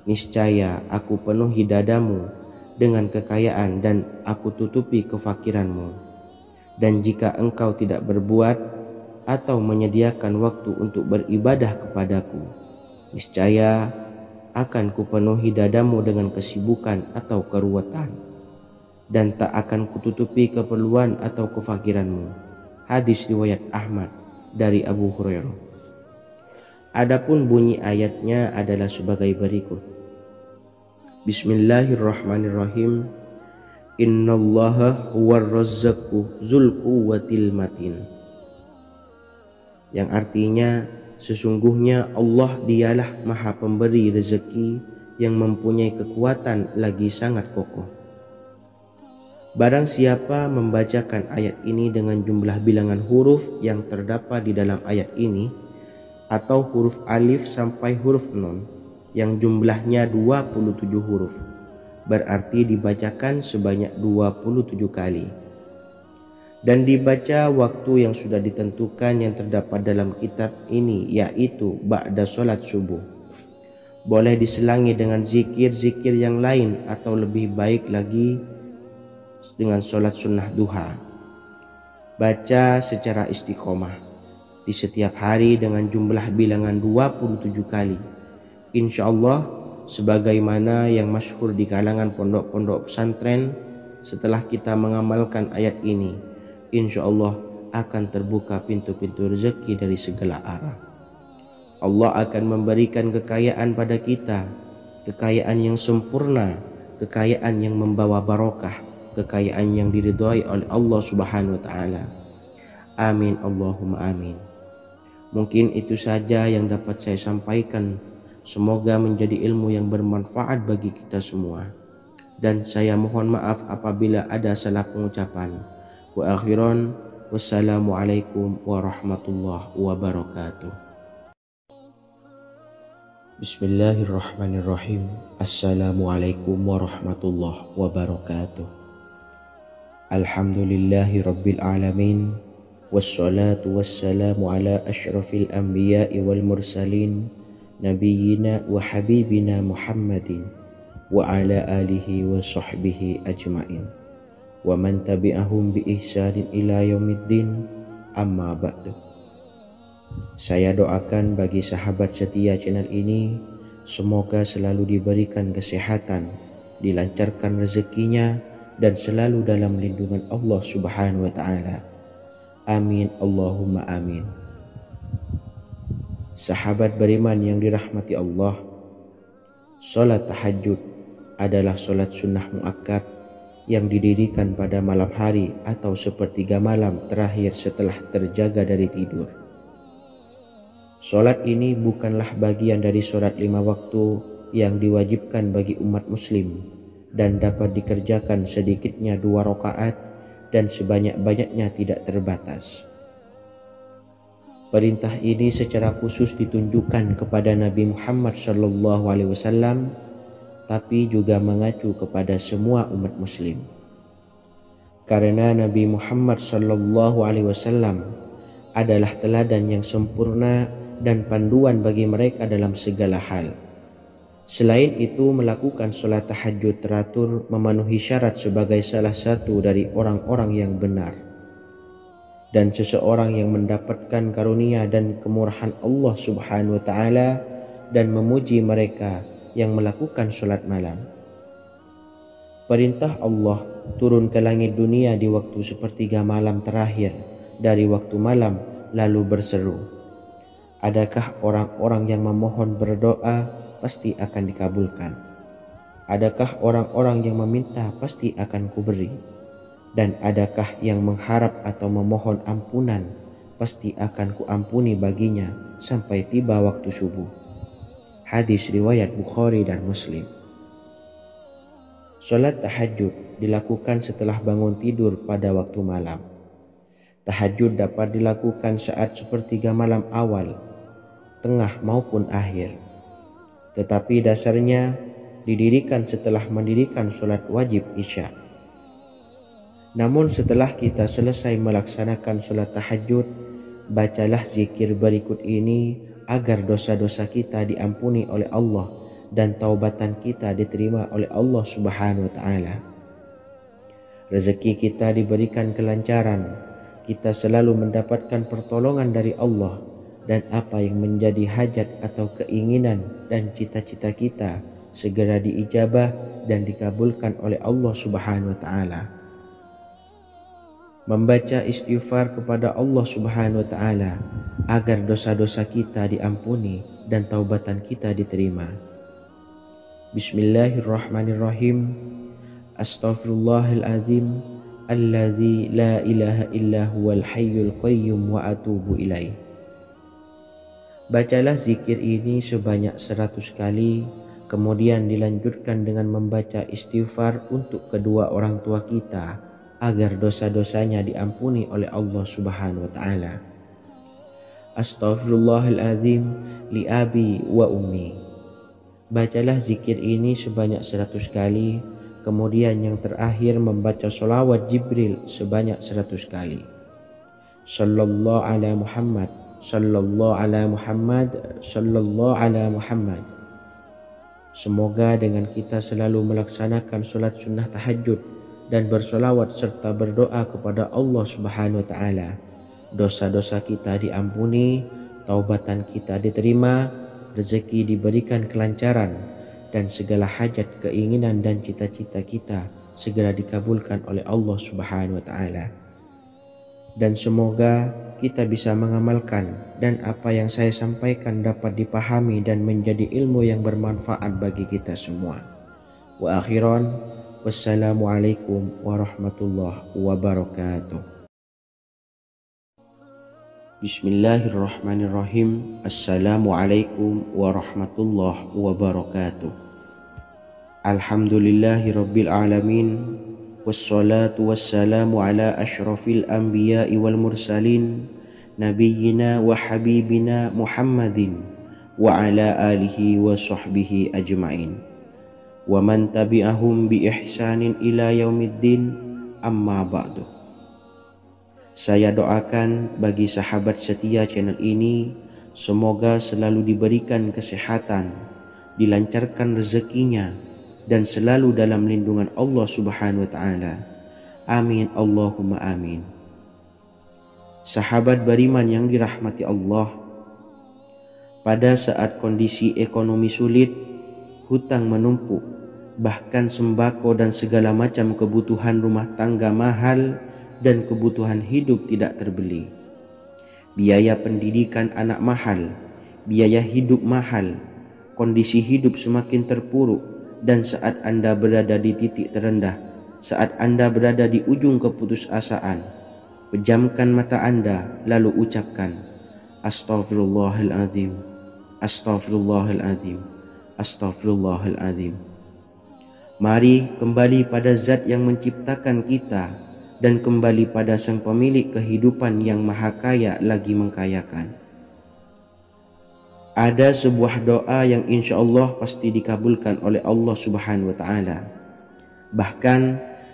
Niscaya aku penuhi dadamu dengan kekayaan dan aku tutupi kefakiranmu. Dan jika engkau tidak berbuat atau menyediakan waktu untuk beribadah kepadaku, niscaya akan kupenuhi dadamu dengan kesibukan atau keruwetan, dan tak akan kututupi keperluan atau kefakiranmu. Hadis riwayat Ahmad dari Abu Hurairah. Adapun bunyi ayatnya adalah sebagai berikut. Bismillahirrahmanirrahim. Innallaha huwar razzaqu dzul quwwatil matin. Yang artinya, sesungguhnya Allah dialah maha pemberi rezeki yang mempunyai kekuatan lagi sangat kokoh. Barang siapa membacakan ayat ini dengan jumlah bilangan huruf yang terdapat di dalam ayat ini, atau huruf alif sampai huruf nun, yang jumlahnya 27 huruf, berarti dibacakan sebanyak 27 kali. Dan dibaca waktu yang sudah ditentukan yang terdapat dalam kitab ini, yaitu ba'da solat subuh. Boleh diselangi dengan zikir-zikir yang lain atau lebih baik lagi dengan solat sunnah duha. Baca secara istiqomah di setiap hari dengan jumlah bilangan 27 kali. Insya Allah, sebagaimana yang masyhur di kalangan pondok-pondok pesantren, setelah kita mengamalkan ayat ini, insya Allah akan terbuka pintu-pintu rezeki dari segala arah. Allah akan memberikan kekayaan pada kita, kekayaan yang sempurna, kekayaan yang membawa barokah, kekayaan yang diridhai oleh Allah Subhanahu wa taala. Amin Allahumma amin. Mungkin itu saja yang dapat saya sampaikan. Semoga menjadi ilmu yang bermanfaat bagi kita semua. Dan saya mohon maaf apabila ada salah pengucapan. Wa akhiran, wassalamualaikum warahmatullahi wabarakatuh. Bismillahirrahmanirrahim. Assalamualaikum warahmatullahi wabarakatuh. Alhamdulillahi rabbil alamin. Wassalatu wassalamu ala ashrafil anbiya'i wal mursalin, nabiyyina wa habibina Muhammadin wa ala alihi wa sahbihi ajma'in wa man tabi'ahum bi ihsanin ila yaumiddin, amma ba'du. Saya doakan bagi sahabat setia channel ini, semoga selalu diberikan kesehatan, dilancarkan rezekinya, dan selalu dalam lindungan Allah Subhanahu wa taala. Amin Allahumma amin. Sahabat beriman yang dirahmati Allah, salat tahajud adalah salat sunnah muakkad yang didirikan pada malam hari atau sepertiga malam terakhir setelah terjaga dari tidur. Salat ini bukanlah bagian dari salat 5 waktu yang diwajibkan bagi umat muslim dan dapat dikerjakan sedikitnya 2 rakaat dan sebanyak-banyaknya tidak terbatas. Perintah ini secara khusus ditunjukkan kepada Nabi Muhammad SAW, tapi juga mengacu kepada semua umat muslim. Karena Nabi Muhammad SAW adalah teladan yang sempurna dan panduan bagi mereka dalam segala hal. Selain itu, melakukan sholat tahajud teratur memenuhi syarat sebagai salah satu dari orang-orang yang benar. Dan seseorang yang mendapatkan karunia dan kemurahan Allah Subhanahu wa taala dan memuji mereka yang melakukan sholat malam. Perintah Allah turun ke langit dunia di waktu sepertiga malam terakhir dari waktu malam lalu berseru, adakah orang-orang yang memohon berdoa pasti akan dikabulkan? Adakah orang-orang yang meminta pasti akan kuberi? Dan adakah yang mengharap atau memohon ampunan pasti akan kuampuni baginya sampai tiba waktu subuh. Hadis riwayat Bukhari dan Muslim. Salat tahajud dilakukan setelah bangun tidur pada waktu malam. Tahajud dapat dilakukan saat sepertiga malam awal, tengah maupun akhir. Tetapi dasarnya didirikan setelah mendirikan sholat wajib isya. Namun setelah kita selesai melaksanakan sholat tahajud, bacalah zikir berikut ini agar dosa-dosa kita diampuni oleh Allah dan taubatan kita diterima oleh Allah Subhanahu wa taala. Rezeki kita diberikan kelancaran, kita selalu mendapatkan pertolongan dari Allah, dan apa yang menjadi hajat atau keinginan dan cita-cita kita segera diijabah dan dikabulkan oleh Allah Subhanahu wa taala. Membaca istighfar kepada Allah Subhanahu wa taala agar dosa-dosa kita diampuni dan taubatan kita diterima. Bismillahirrahmanirrahim. Astaghfirullahaladzim allazi la ilaha illa huwal hayyul qayyum wa atubu ilaih. Bacalah zikir ini sebanyak 100 kali, kemudian dilanjutkan dengan membaca istighfar untuk kedua orang tua kita agar dosa-dosanya diampuni oleh Allah Subhanahu wa taala. Astaghfirullahaladzim li abi wa ummi. Bacalah zikir ini sebanyak 100 kali, kemudian yang terakhir membaca sholawat Jibril sebanyak 100 kali. Sallallahu ala Muhammad, sallallahu ala Muhammad, sallallahu ala Muhammad. Semoga dengan kita selalu melaksanakan solat sunnah tahajud dan bersolawat serta berdoa kepada Allah Subhanahu wa Ta'ala, dosa-dosa kita diampuni, taubatan kita diterima, rezeki diberikan kelancaran, dan segala hajat, keinginan dan cita-cita kita segera dikabulkan oleh Allah Subhanahu wa Ta'ala. Dan semoga kita bisa mengamalkan dan apa yang saya sampaikan dapat dipahami dan menjadi ilmu yang bermanfaat bagi kita semua. Wa akhiran, wassalamualaikum warahmatullahi wabarakatuh. Bismillahirrahmanirrahim. Assalamualaikum warahmatullahi wabarakatuh. Alhamdulillahi rabbil alamin. Wassalatu wassalamu ala ashrafil anbiya'i wal mursalin, nabiyyina wa habibina Muhammadin wa ala alihi wa sahbihi ajma'in wa man tabi'ahum bi ihsanin ila yaumiddin, amma ba'du. Saya doakan bagi sahabat setia channel ini, semoga selalu diberikan kesehatan, dilancarkan rezekinya, dan selalu dalam lindungan Allah Subhanahu wa Ta'ala. Amin Allahumma amin. Sahabat beriman yang dirahmati Allah, pada saat kondisi ekonomi sulit, hutang menumpuk, bahkan sembako dan segala macam kebutuhan rumah tangga mahal dan kebutuhan hidup tidak terbeli, biaya pendidikan anak mahal, biaya hidup mahal, kondisi hidup semakin terpuruk, dan saat Anda berada di titik terendah, saat Anda berada di ujung keputusasaan, pejamkan mata Anda lalu ucapkan Astaghfirullahaladzim, Astaghfirullahaladzim, Astaghfirullahaladzim. Mari kembali pada Zat yang menciptakan kita dan kembali pada Sang Pemilik kehidupan yang Maha Kaya lagi mengkayakan. Ada sebuah doa yang insya Allah pasti dikabulkan oleh Allah Subhanahu wa Ta'ala. Bahkan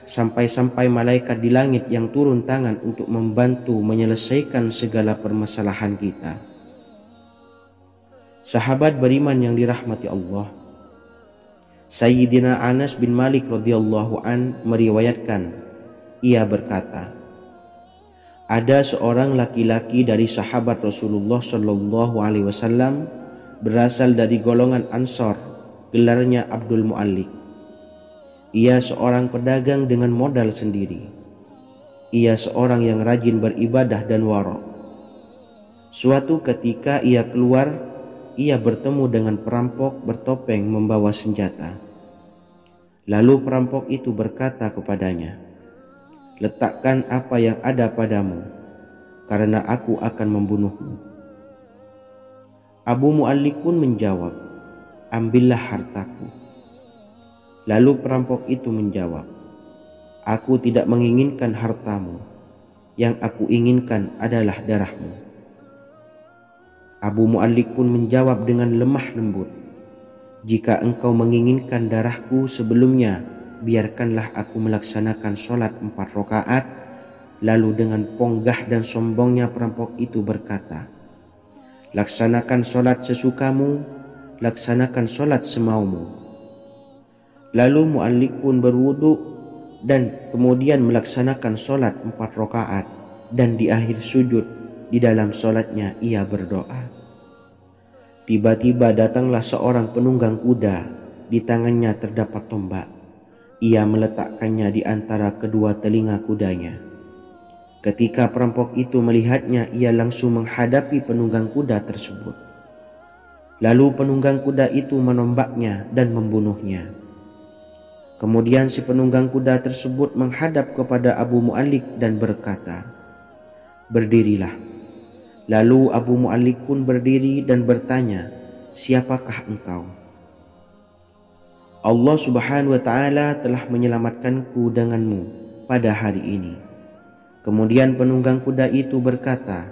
sampai-sampai malaikat di langit yang turun tangan untuk membantu menyelesaikan segala permasalahan kita. Sahabat beriman yang dirahmati Allah, Sayyidina Anas bin Malik radhiyallahu an meriwayatkan, ia berkata, ada seorang laki-laki dari sahabat Rasulullah Shallallahu Alaihi Wasallam berasal dari golongan Ansor, gelarnya Abdul Mu'allik. Ia seorang pedagang dengan modal sendiri. Ia seorang yang rajin beribadah dan wara'. Suatu ketika ia keluar, ia bertemu dengan perampok bertopeng membawa senjata. Lalu perampok itu berkata kepadanya, letakkan apa yang ada padamu, karena aku akan membunuhmu. Abu Mu'allik pun menjawab, ambillah hartaku. Lalu perampok itu menjawab, aku tidak menginginkan hartamu, yang aku inginkan adalah darahmu. Abu Mu'allik pun menjawab dengan lemah lembut, jika engkau menginginkan darahku sebelumnya, biarkanlah aku melaksanakan sholat 4 rakaat. Lalu dengan ponggah dan sombongnya perampok itu berkata, laksanakan sholat sesukamu, laksanakan sholat semaumu. Lalu Mu'allik pun berwudu dan kemudian melaksanakan sholat 4 rakaat, dan di akhir sujud di dalam sholatnya ia berdoa. Tiba-tiba datanglah seorang penunggang kuda, di tangannya terdapat tombak. Ia meletakkannya di antara kedua telinga kudanya. Ketika perampok itu melihatnya, ia langsung menghadapi penunggang kuda tersebut. Lalu penunggang kuda itu menombaknya dan membunuhnya. Kemudian si penunggang kuda tersebut menghadap kepada Abu Mu'allik dan berkata, berdirilah. Lalu Abu Mu'allik pun berdiri dan bertanya, siapakah engkau? Allah Subhanahu wa Ta'ala telah menyelamatkanku denganmu pada hari ini. Kemudian penunggang kuda itu berkata,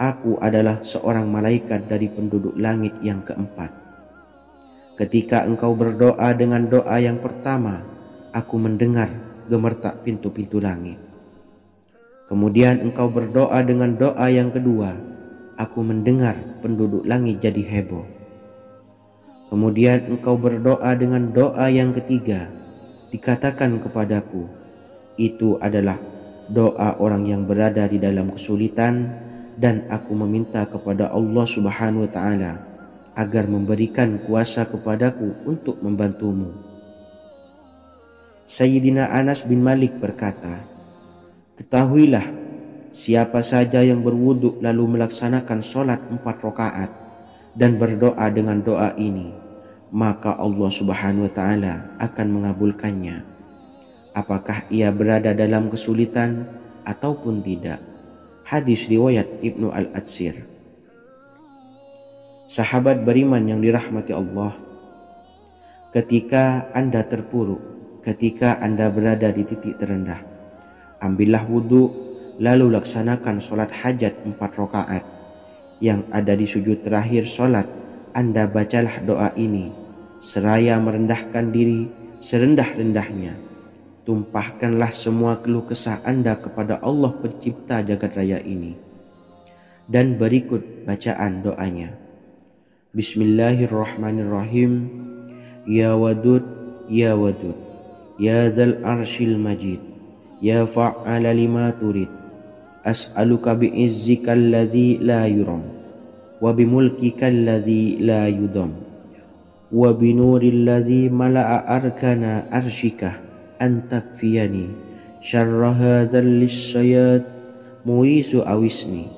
aku adalah seorang malaikat dari penduduk langit yang keempat. Ketika engkau berdoa dengan doa yang pertama, aku mendengar gemertak pintu-pintu langit. Kemudian engkau berdoa dengan doa yang kedua, aku mendengar penduduk langit jadi heboh. Kemudian engkau berdoa dengan doa yang ketiga, dikatakan kepadaku, itu adalah doa orang yang berada di dalam kesulitan, dan aku meminta kepada Allah Subhanahu wa Ta'ala agar memberikan kuasa kepadaku untuk membantumu. Sayyidina Anas bin Malik berkata, ketahuilah, siapa saja yang berwudu lalu melaksanakan sholat 4 rakaat dan berdoa dengan doa ini, maka Allah Subhanahu wa Ta'ala akan mengabulkannya, apakah ia berada dalam kesulitan ataupun tidak. Hadis riwayat Ibnu Al-Atsir. Sahabat beriman yang dirahmati Allah, ketika Anda terpuruk, ketika Anda berada di titik terendah, ambillah wudhu lalu laksanakan sholat hajat 4 rakaat. Yang ada di sujud terakhir sholat, Anda bacalah doa ini seraya merendahkan diri serendah-rendahnya. Tumpahkanlah semua keluh kesah Anda kepada Allah pencipta jagat raya ini. Dan berikut bacaan doanya. Bismillahirrahmanirrahim. Ya Wadud, Ya Wadud, Ya Dzal Arsyil Majid, Ya Fa'ala lima turid, as'aluka bi'izzika alladzi la yuram, wa bimulkika alladzi la yudam, wa binuril ladzi mala'a arkana arsyika an takfiyani syarra hadzal lisyayat muisu awisni.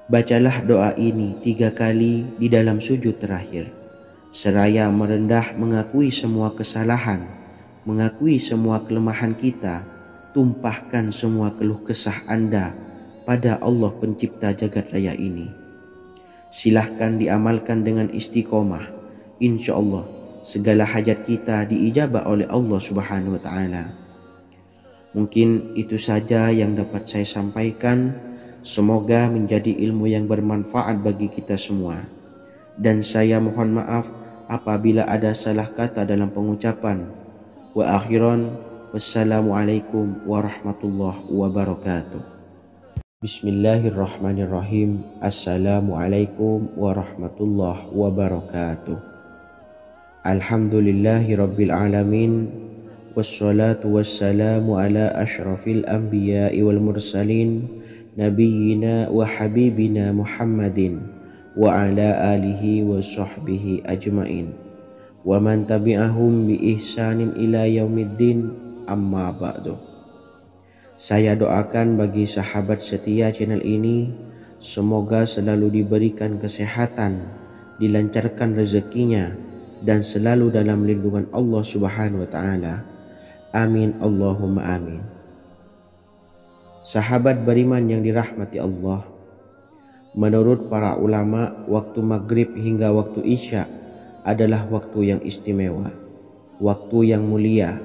Bacalah doa ini 3 kali di dalam sujud terakhir, seraya merendah mengakui semua kesalahan, mengakui semua kelemahan kita. Tumpahkan semua keluh kesah Anda pada Allah pencipta jagat raya ini. Silahkan diamalkan dengan istiqomah. Insya Allah segala hajat kita diijabah oleh Allah Subhanahu wa Ta'ala. Mungkin itu saja yang dapat saya sampaikan. Semoga menjadi ilmu yang bermanfaat bagi kita semua. Dan saya mohon maaf apabila ada salah kata dalam pengucapan. Wa akhiran, wassalamualaikum warahmatullahi wabarakatuh. Bismillahirrahmanirrahim. Assalamualaikum warahmatullahi wabarakatuh. Alhamdulillahi rabbil alamin. Wassalatu wassalamu ala ashrafil anbiya'i wal mursalin, Nabiyyina wa habibina Muhammadin wa ala alihi wa sahbihi ajmain wa man tabi'ahum bi ihsanin ila yaumiddin, amma ba'du. Saya doakan bagi sahabat setia channel ini, semoga selalu diberikan kesehatan, dilancarkan rezekinya, dan selalu dalam lindungan Allah Subhanahu wa Ta'ala. Amin Allahumma amin. Sahabat beriman yang dirahmati Allah, menurut para ulama, waktu maghrib hingga waktu isya adalah waktu yang istimewa, waktu yang mulia,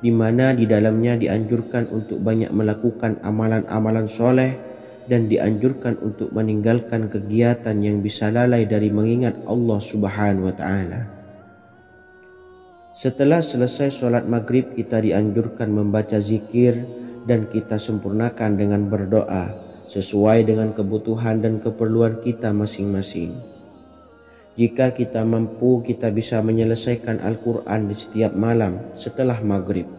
di mana di dalamnya dianjurkan untuk banyak melakukan amalan-amalan soleh dan dianjurkan untuk meninggalkan kegiatan yang bisa lalai dari mengingat Allah Subhanahu wa Ta'ala. Setelah selesai sholat maghrib, kita dianjurkan membaca zikir dan kita sempurnakan dengan berdoa sesuai dengan kebutuhan dan keperluan kita masing-masing. Jika kita mampu, kita bisa menyelesaikan Al-Quran di setiap malam setelah maghrib.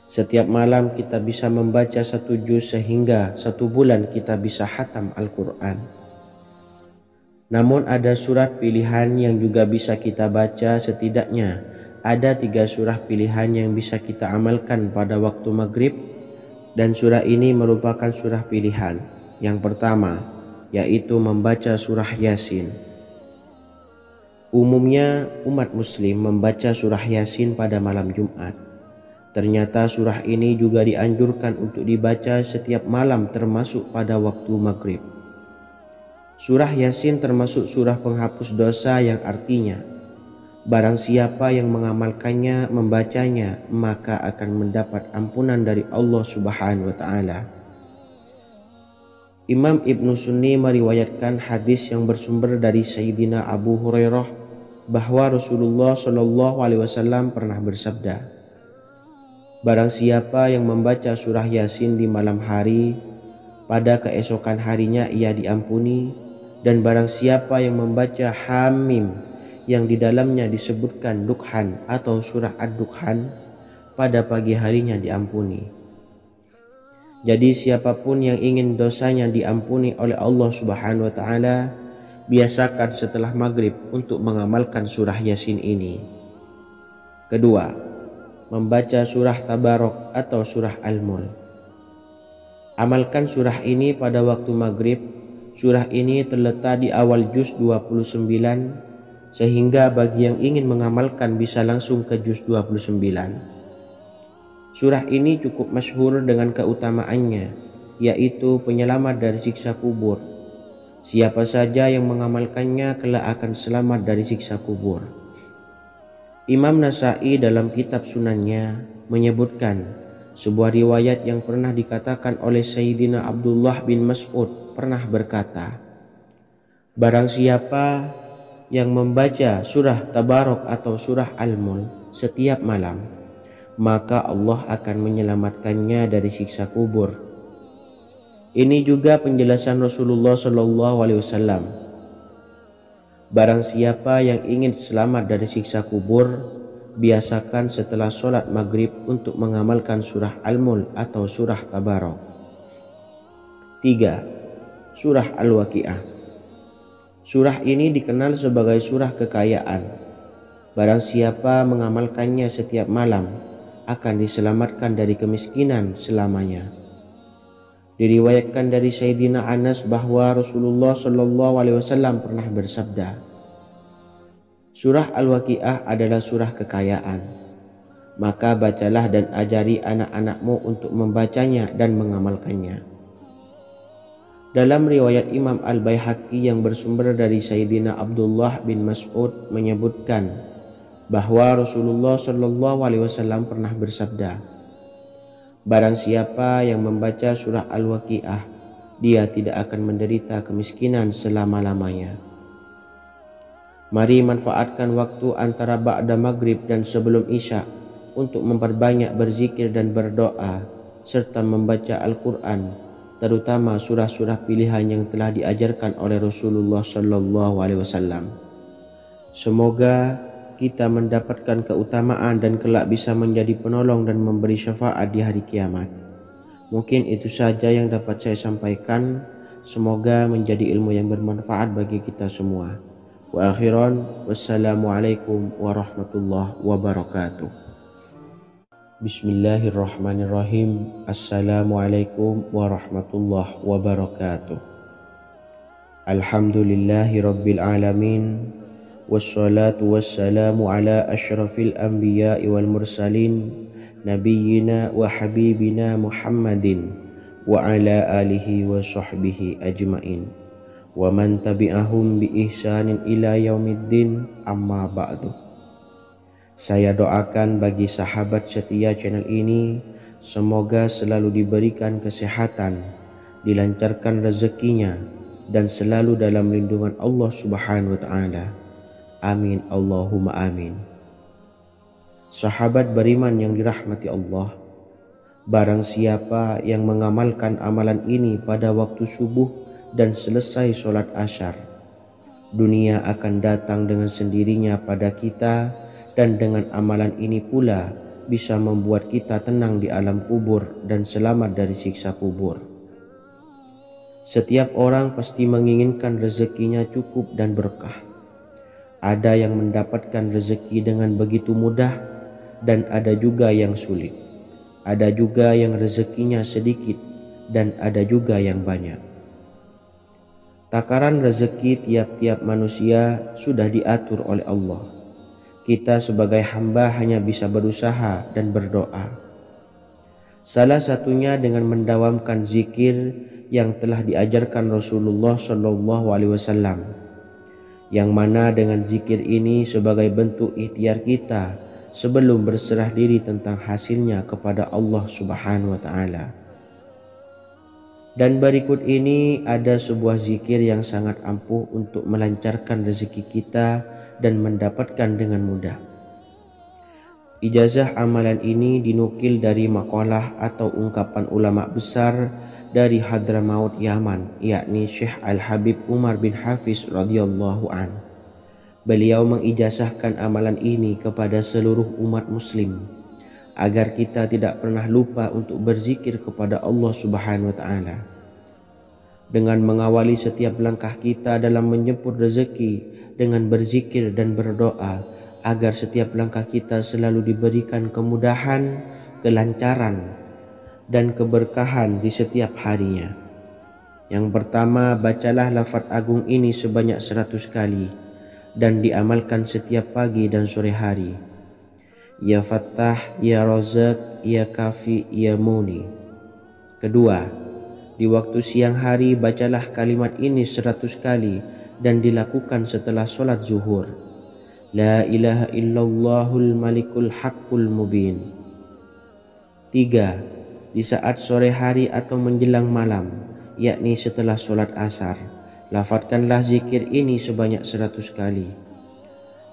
Setiap malam kita bisa membaca 1 juz sehingga 1 bulan kita bisa khatam Al-Quran. Namun ada surat pilihan yang juga bisa kita baca. Setidaknya ada 3 surah pilihan yang bisa kita amalkan pada waktu maghrib, dan surah ini merupakan surah pilihan. Yang pertama yaitu membaca surah Yasin. Umumnya umat muslim membaca surah Yasin pada malam Jumat. Ternyata surah ini juga dianjurkan untuk dibaca setiap malam termasuk pada waktu maghrib. Surah Yasin termasuk surah penghapus dosa, yang artinya barang siapa yang mengamalkannya, membacanya, maka akan mendapat ampunan dari Allah Subhanahu wa Ta'ala. Imam Ibnu Sunni meriwayatkan hadis yang bersumber dari Sayyidina Abu Hurairah bahwa Rasulullah Shallallahu Alaihi Wasallam pernah bersabda, barang siapa yang membaca surah Yasin di malam hari, pada keesokan harinya ia diampuni, dan barang siapa yang membaca Hamim yang di dalamnya disebutkan Dukhan atau surah Ad-Dukhan, pada pagi harinya diampuni. Jadi siapapun yang ingin dosanya diampuni oleh Allah Subhanahu wa Ta'ala, biasakan setelah maghrib untuk mengamalkan surah Yasin ini. Kedua, membaca surah Tabarok atau surah Al-Mulk. Amalkan surah ini pada waktu maghrib. Surah ini terletak di awal juz 29, sehingga bagi yang ingin mengamalkan bisa langsung ke juz 29. Surah ini cukup masyhur dengan keutamaannya, yaitu penyelamat dari siksa kubur. Siapa saja yang mengamalkannya kelak akan selamat dari siksa kubur. Imam Nasa'i dalam kitab Sunannya menyebutkan sebuah riwayat yang pernah dikatakan oleh Sayyidina Abdullah bin Mas'ud pernah berkata, barang siapa yang membaca surah Tabarok atau surah Al-Mulk setiap malam, maka Allah akan menyelamatkannya dari siksa kubur. Ini juga penjelasan Rasulullah Shallallahu Alaihi Wasallam. Barang siapa yang ingin selamat dari siksa kubur, biasakan setelah sholat maghrib untuk mengamalkan surah Al-Mulk atau surah Tabarok. 3. Surah Al-Waqi'ah. Surah ini dikenal sebagai surah kekayaan. Barang siapa mengamalkannya setiap malam, akan diselamatkan dari kemiskinan selamanya. Diriwayatkan dari Sayyidina Anas bahwa Rasulullah Shallallahu Alaihi Wasallam pernah bersabda, surah Al-Waqi'ah adalah surah kekayaan. Maka bacalah dan ajari anak-anakmu untuk membacanya dan mengamalkannya. Dalam riwayat Imam Al-Baihaqi yang bersumber dari Sayyidina Abdullah bin Mas'ud menyebutkan bahwa Rasulullah Shallallahu Alaihi Wasallam pernah bersabda, barang siapa yang membaca surah Al-Waqi'ah, dia tidak akan menderita kemiskinan selama-lamanya. Mari manfaatkan waktu antara ba'da maghrib dan sebelum isya untuk memperbanyak berzikir dan berdoa, serta membaca Al-Quran, terutama surah-surah pilihan yang telah diajarkan oleh Rasulullah Shallallahu Alaihi Wasallam. Semoga kita mendapatkan keutamaan dan kelak bisa menjadi penolong dan memberi syafaat di hari kiamat. Mungkin itu saja yang dapat saya sampaikan. Semoga menjadi ilmu yang bermanfaat bagi kita semua. Wa akhiran, wassalamualaikum warahmatullahi wabarakatuh. Bismillahirrahmanirrahim. Assalamualaikum warahmatullahi wabarakatuh. Alhamdulillahi rabbil alamin. Wassalatu wassalamu ala ashrafil anbiya'i wal mursalin, nabiyyina wa habibina Muhammadin wa ala alihi wa sahbihi ajmain wa man tabi'ahum bi ihsanin ila yaumiddin, amma ba'du. Saya doakan bagi sahabat setia channel ini, semoga selalu diberikan kesehatan, dilancarkan rezekinya, dan selalu dalam lindungan Allah Subhanahu wa Ta'ala. Amin Allahumma amin. Sahabat beriman yang dirahmati Allah, barang siapa yang mengamalkan amalan ini pada waktu subuh dan selesai sholat asyar, dunia akan datang dengan sendirinya pada kita, dan dengan amalan ini pula bisa membuat kita tenang di alam kubur dan selamat dari siksa kubur. Setiap orang pasti menginginkan rezekinya cukup dan berkah. Ada yang mendapatkan rezeki dengan begitu mudah, dan ada juga yang sulit. Ada juga yang rezekinya sedikit, dan ada juga yang banyak. Takaran rezeki tiap-tiap manusia sudah diatur oleh Allah. Kita sebagai hamba hanya bisa berusaha dan berdoa. Salah satunya dengan mendawamkan zikir yang telah diajarkan Rasulullah SAW, yang mana dengan zikir ini sebagai bentuk ikhtiar kita sebelum berserah diri tentang hasilnya kepada Allah Subhanahu wa Ta'ala. Dan berikut ini ada sebuah zikir yang sangat ampuh untuk melancarkan rezeki kita dan mendapatkan dengan mudah. Ijazah amalan ini dinukil dari makalah atau ungkapan ulama besar dari Hadramaut Yaman, yakni Syekh Al-Habib Umar bin Hafiz radhiyallahu an. Beliau mengijazahkan amalan ini kepada seluruh umat muslim agar kita tidak pernah lupa untuk berzikir kepada Allah Subhanahu wa taala. Dengan mengawali setiap langkah kita dalam menjemput rezeki dengan berzikir dan berdoa agar setiap langkah kita selalu diberikan kemudahan, kelancaran, dan keberkahan di setiap harinya. Yang pertama, bacalah lafaz agung ini sebanyak 100 kali dan diamalkan setiap pagi dan sore hari. Ya Fattah, Ya Razak, Ya Kafi, Ya Muni. Kedua, di waktu siang hari bacalah kalimat ini 100 kali dan dilakukan setelah sholat zuhur. La ilaha illallahul malikul haqqul mubin. 3. Di saat sore hari atau menjelang malam, yakni setelah sholat asar, lafadzkanlah zikir ini sebanyak 100 kali.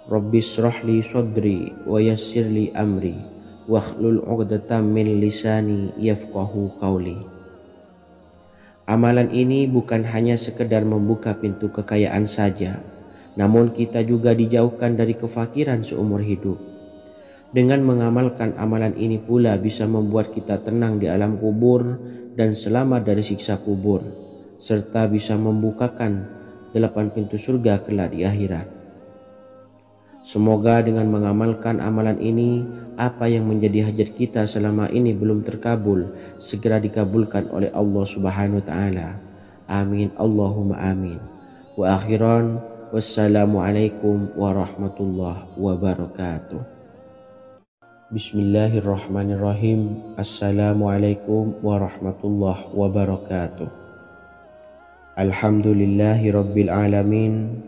Rabbishrahli sodri wa yassirli amri wakhlul 'uqdatam min lisani yafqahu qawli. Amalan ini bukan hanya sekedar membuka pintu kekayaan saja, namun kita juga dijauhkan dari kefakiran seumur hidup. Dengan mengamalkan amalan ini pula bisa membuat kita tenang di alam kubur dan selamat dari siksa kubur, serta bisa membukakan 8 pintu surga kelak di akhirat. Semoga dengan mengamalkan amalan ini, apa yang menjadi hajat kita selama ini belum terkabul, segera dikabulkan oleh Allah Subhanahu wa taala. Amin Allahumma amin. Wa akhiran, wassalamualaikum warahmatullahi wabarakatuh. Bismillahirrahmanirrahim. Assalamualaikum warahmatullahi wabarakatuh. Alhamdulillahi rabbil alamin.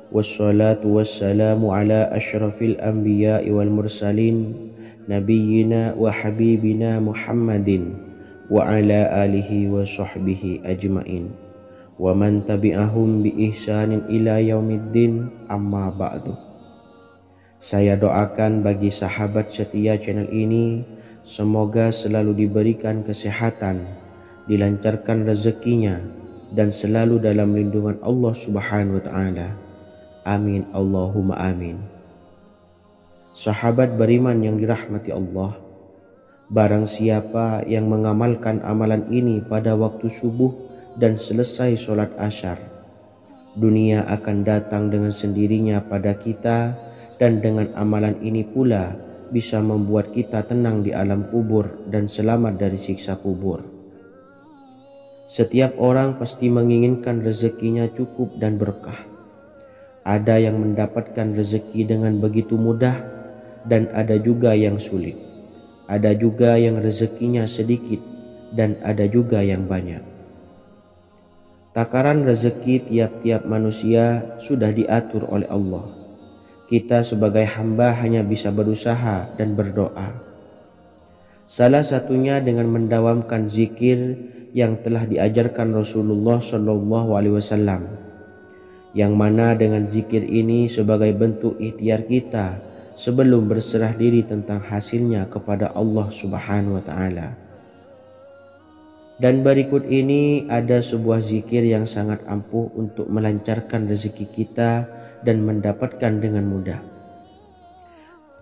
Wassalatu wassalamu ala ashrafil anbiya'i wal mursalin nabiyyina wa habibina Muhammadin wa ala alihi wa sahbihi ajmain wa man tabi'ahum bi ihsanin ila yaumiddin, amma ba'du. Saya doakan bagi sahabat setia channel ini, semoga selalu diberikan kesehatan, dilancarkan rezekinya, dan selalu dalam lindungan Allah Subhanahu wa taala. Amin Allahumma amin. Sahabat beriman yang dirahmati Allah, barang siapa yang mengamalkan amalan ini pada waktu subuh dan selesai sholat asyar, dunia akan datang dengan sendirinya pada kita, dan dengan amalan ini pula bisa membuat kita tenang di alam kubur dan selamat dari siksa kubur. Setiap orang pasti menginginkan rezekinya cukup dan berkah. Ada yang mendapatkan rezeki dengan begitu mudah dan ada juga yang sulit. Ada juga yang rezekinya sedikit dan ada juga yang banyak. Takaran rezeki tiap-tiap manusia sudah diatur oleh Allah. Kita sebagai hamba hanya bisa berusaha dan berdoa. Salah satunya dengan mendawamkan zikir yang telah diajarkan Rasulullah SAW. Yang mana dengan zikir ini sebagai bentuk ikhtiar kita sebelum berserah diri tentang hasilnya kepada Allah Subhanahu wa taala. Dan berikut ini ada sebuah zikir yang sangat ampuh untuk melancarkan rezeki kita dan mendapatkan dengan mudah.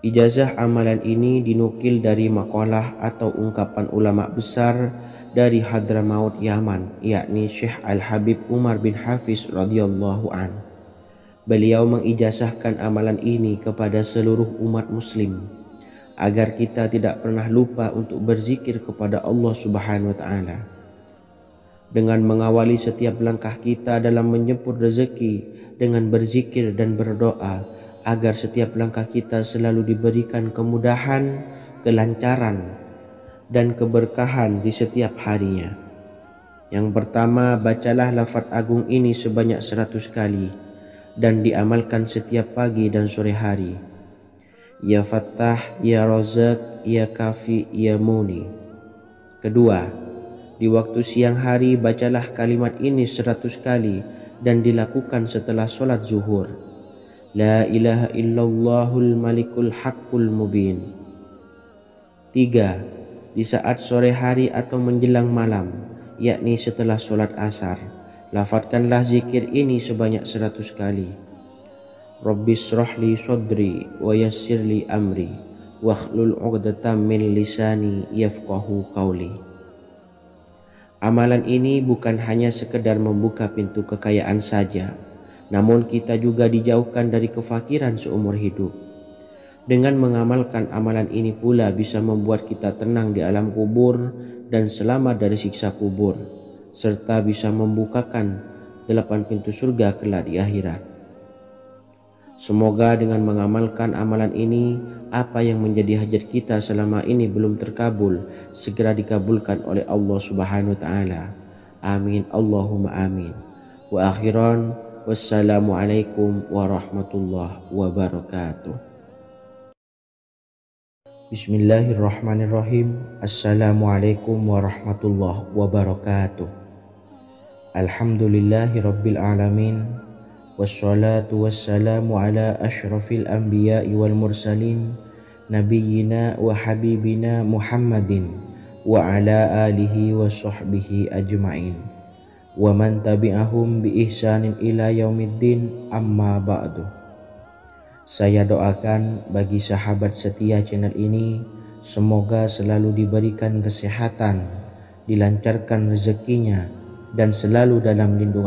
Ijazah amalan ini dinukil dari makalah atau ungkapan ulama besar dari Hadramaut Yaman, yakni Syekh Al-Habib Umar bin Hafiz radhiyallahu an. Beliau mengijazahkan amalan ini kepada seluruh umat muslim agar kita tidak pernah lupa untuk berzikir kepada Allah Subhanahu wa taala. Dengan mengawali setiap langkah kita dalam menjemput rezeki dengan berzikir dan berdoa agar setiap langkah kita selalu diberikan kemudahan, kelancaran, dan keberkahan di setiap harinya. Yang pertama, bacalah lafaz agung ini sebanyak 100 kali dan diamalkan setiap pagi dan sore hari. Ya Fattah, Ya Razak, Ya Kafi, Ya Muni. Kedua, Di waktu siang hari bacalah kalimat ini 100 kali dan dilakukan setelah sholat zuhur. La ilaha illallahul malikul haqqul mubin. 3. Di saat sore hari atau menjelang malam, yakni setelah sholat asar, lafadzkanlah zikir ini sebanyak 100 kali. Rabbis shrahli sodri wa yassirli amri wakhlul 'uqdatam min lisani yafqahu qawli. Amalan ini bukan hanya sekedar membuka pintu kekayaan saja, namun kita juga dijauhkan dari kefakiran seumur hidup. Dengan mengamalkan amalan ini pula bisa membuat kita tenang di alam kubur dan selamat dari siksa kubur, serta bisa membukakan 8 pintu surga kelak di akhirat. Semoga dengan mengamalkan amalan ini, apa yang menjadi hajat kita selama ini belum terkabul, segera dikabulkan oleh Allah Subhanahu wa Ta'ala. Amin, Allahumma amin. Wa akhiran, wassalamualaikum warahmatullahi wabarakatuh. Bismillahirrahmanirrahim. Assalamualaikum warahmatullahi wabarakatuh. Alhamdulillahi rabbil alamin. Wassalatu wassalamu ala ashrafil anbiya'i wal mursalin nabiyyina wa habibina Muhammadin wa ala alihi wa sahbihi ajma'in wa man tabi'ahum bi ihsanin ila yaumiddin, amma ba'du. Saya doakan bagi sahabat setia channel ini, semoga selalu diberikan kesehatan, dilancarkan rezekinya, dan selalu dalam lindungan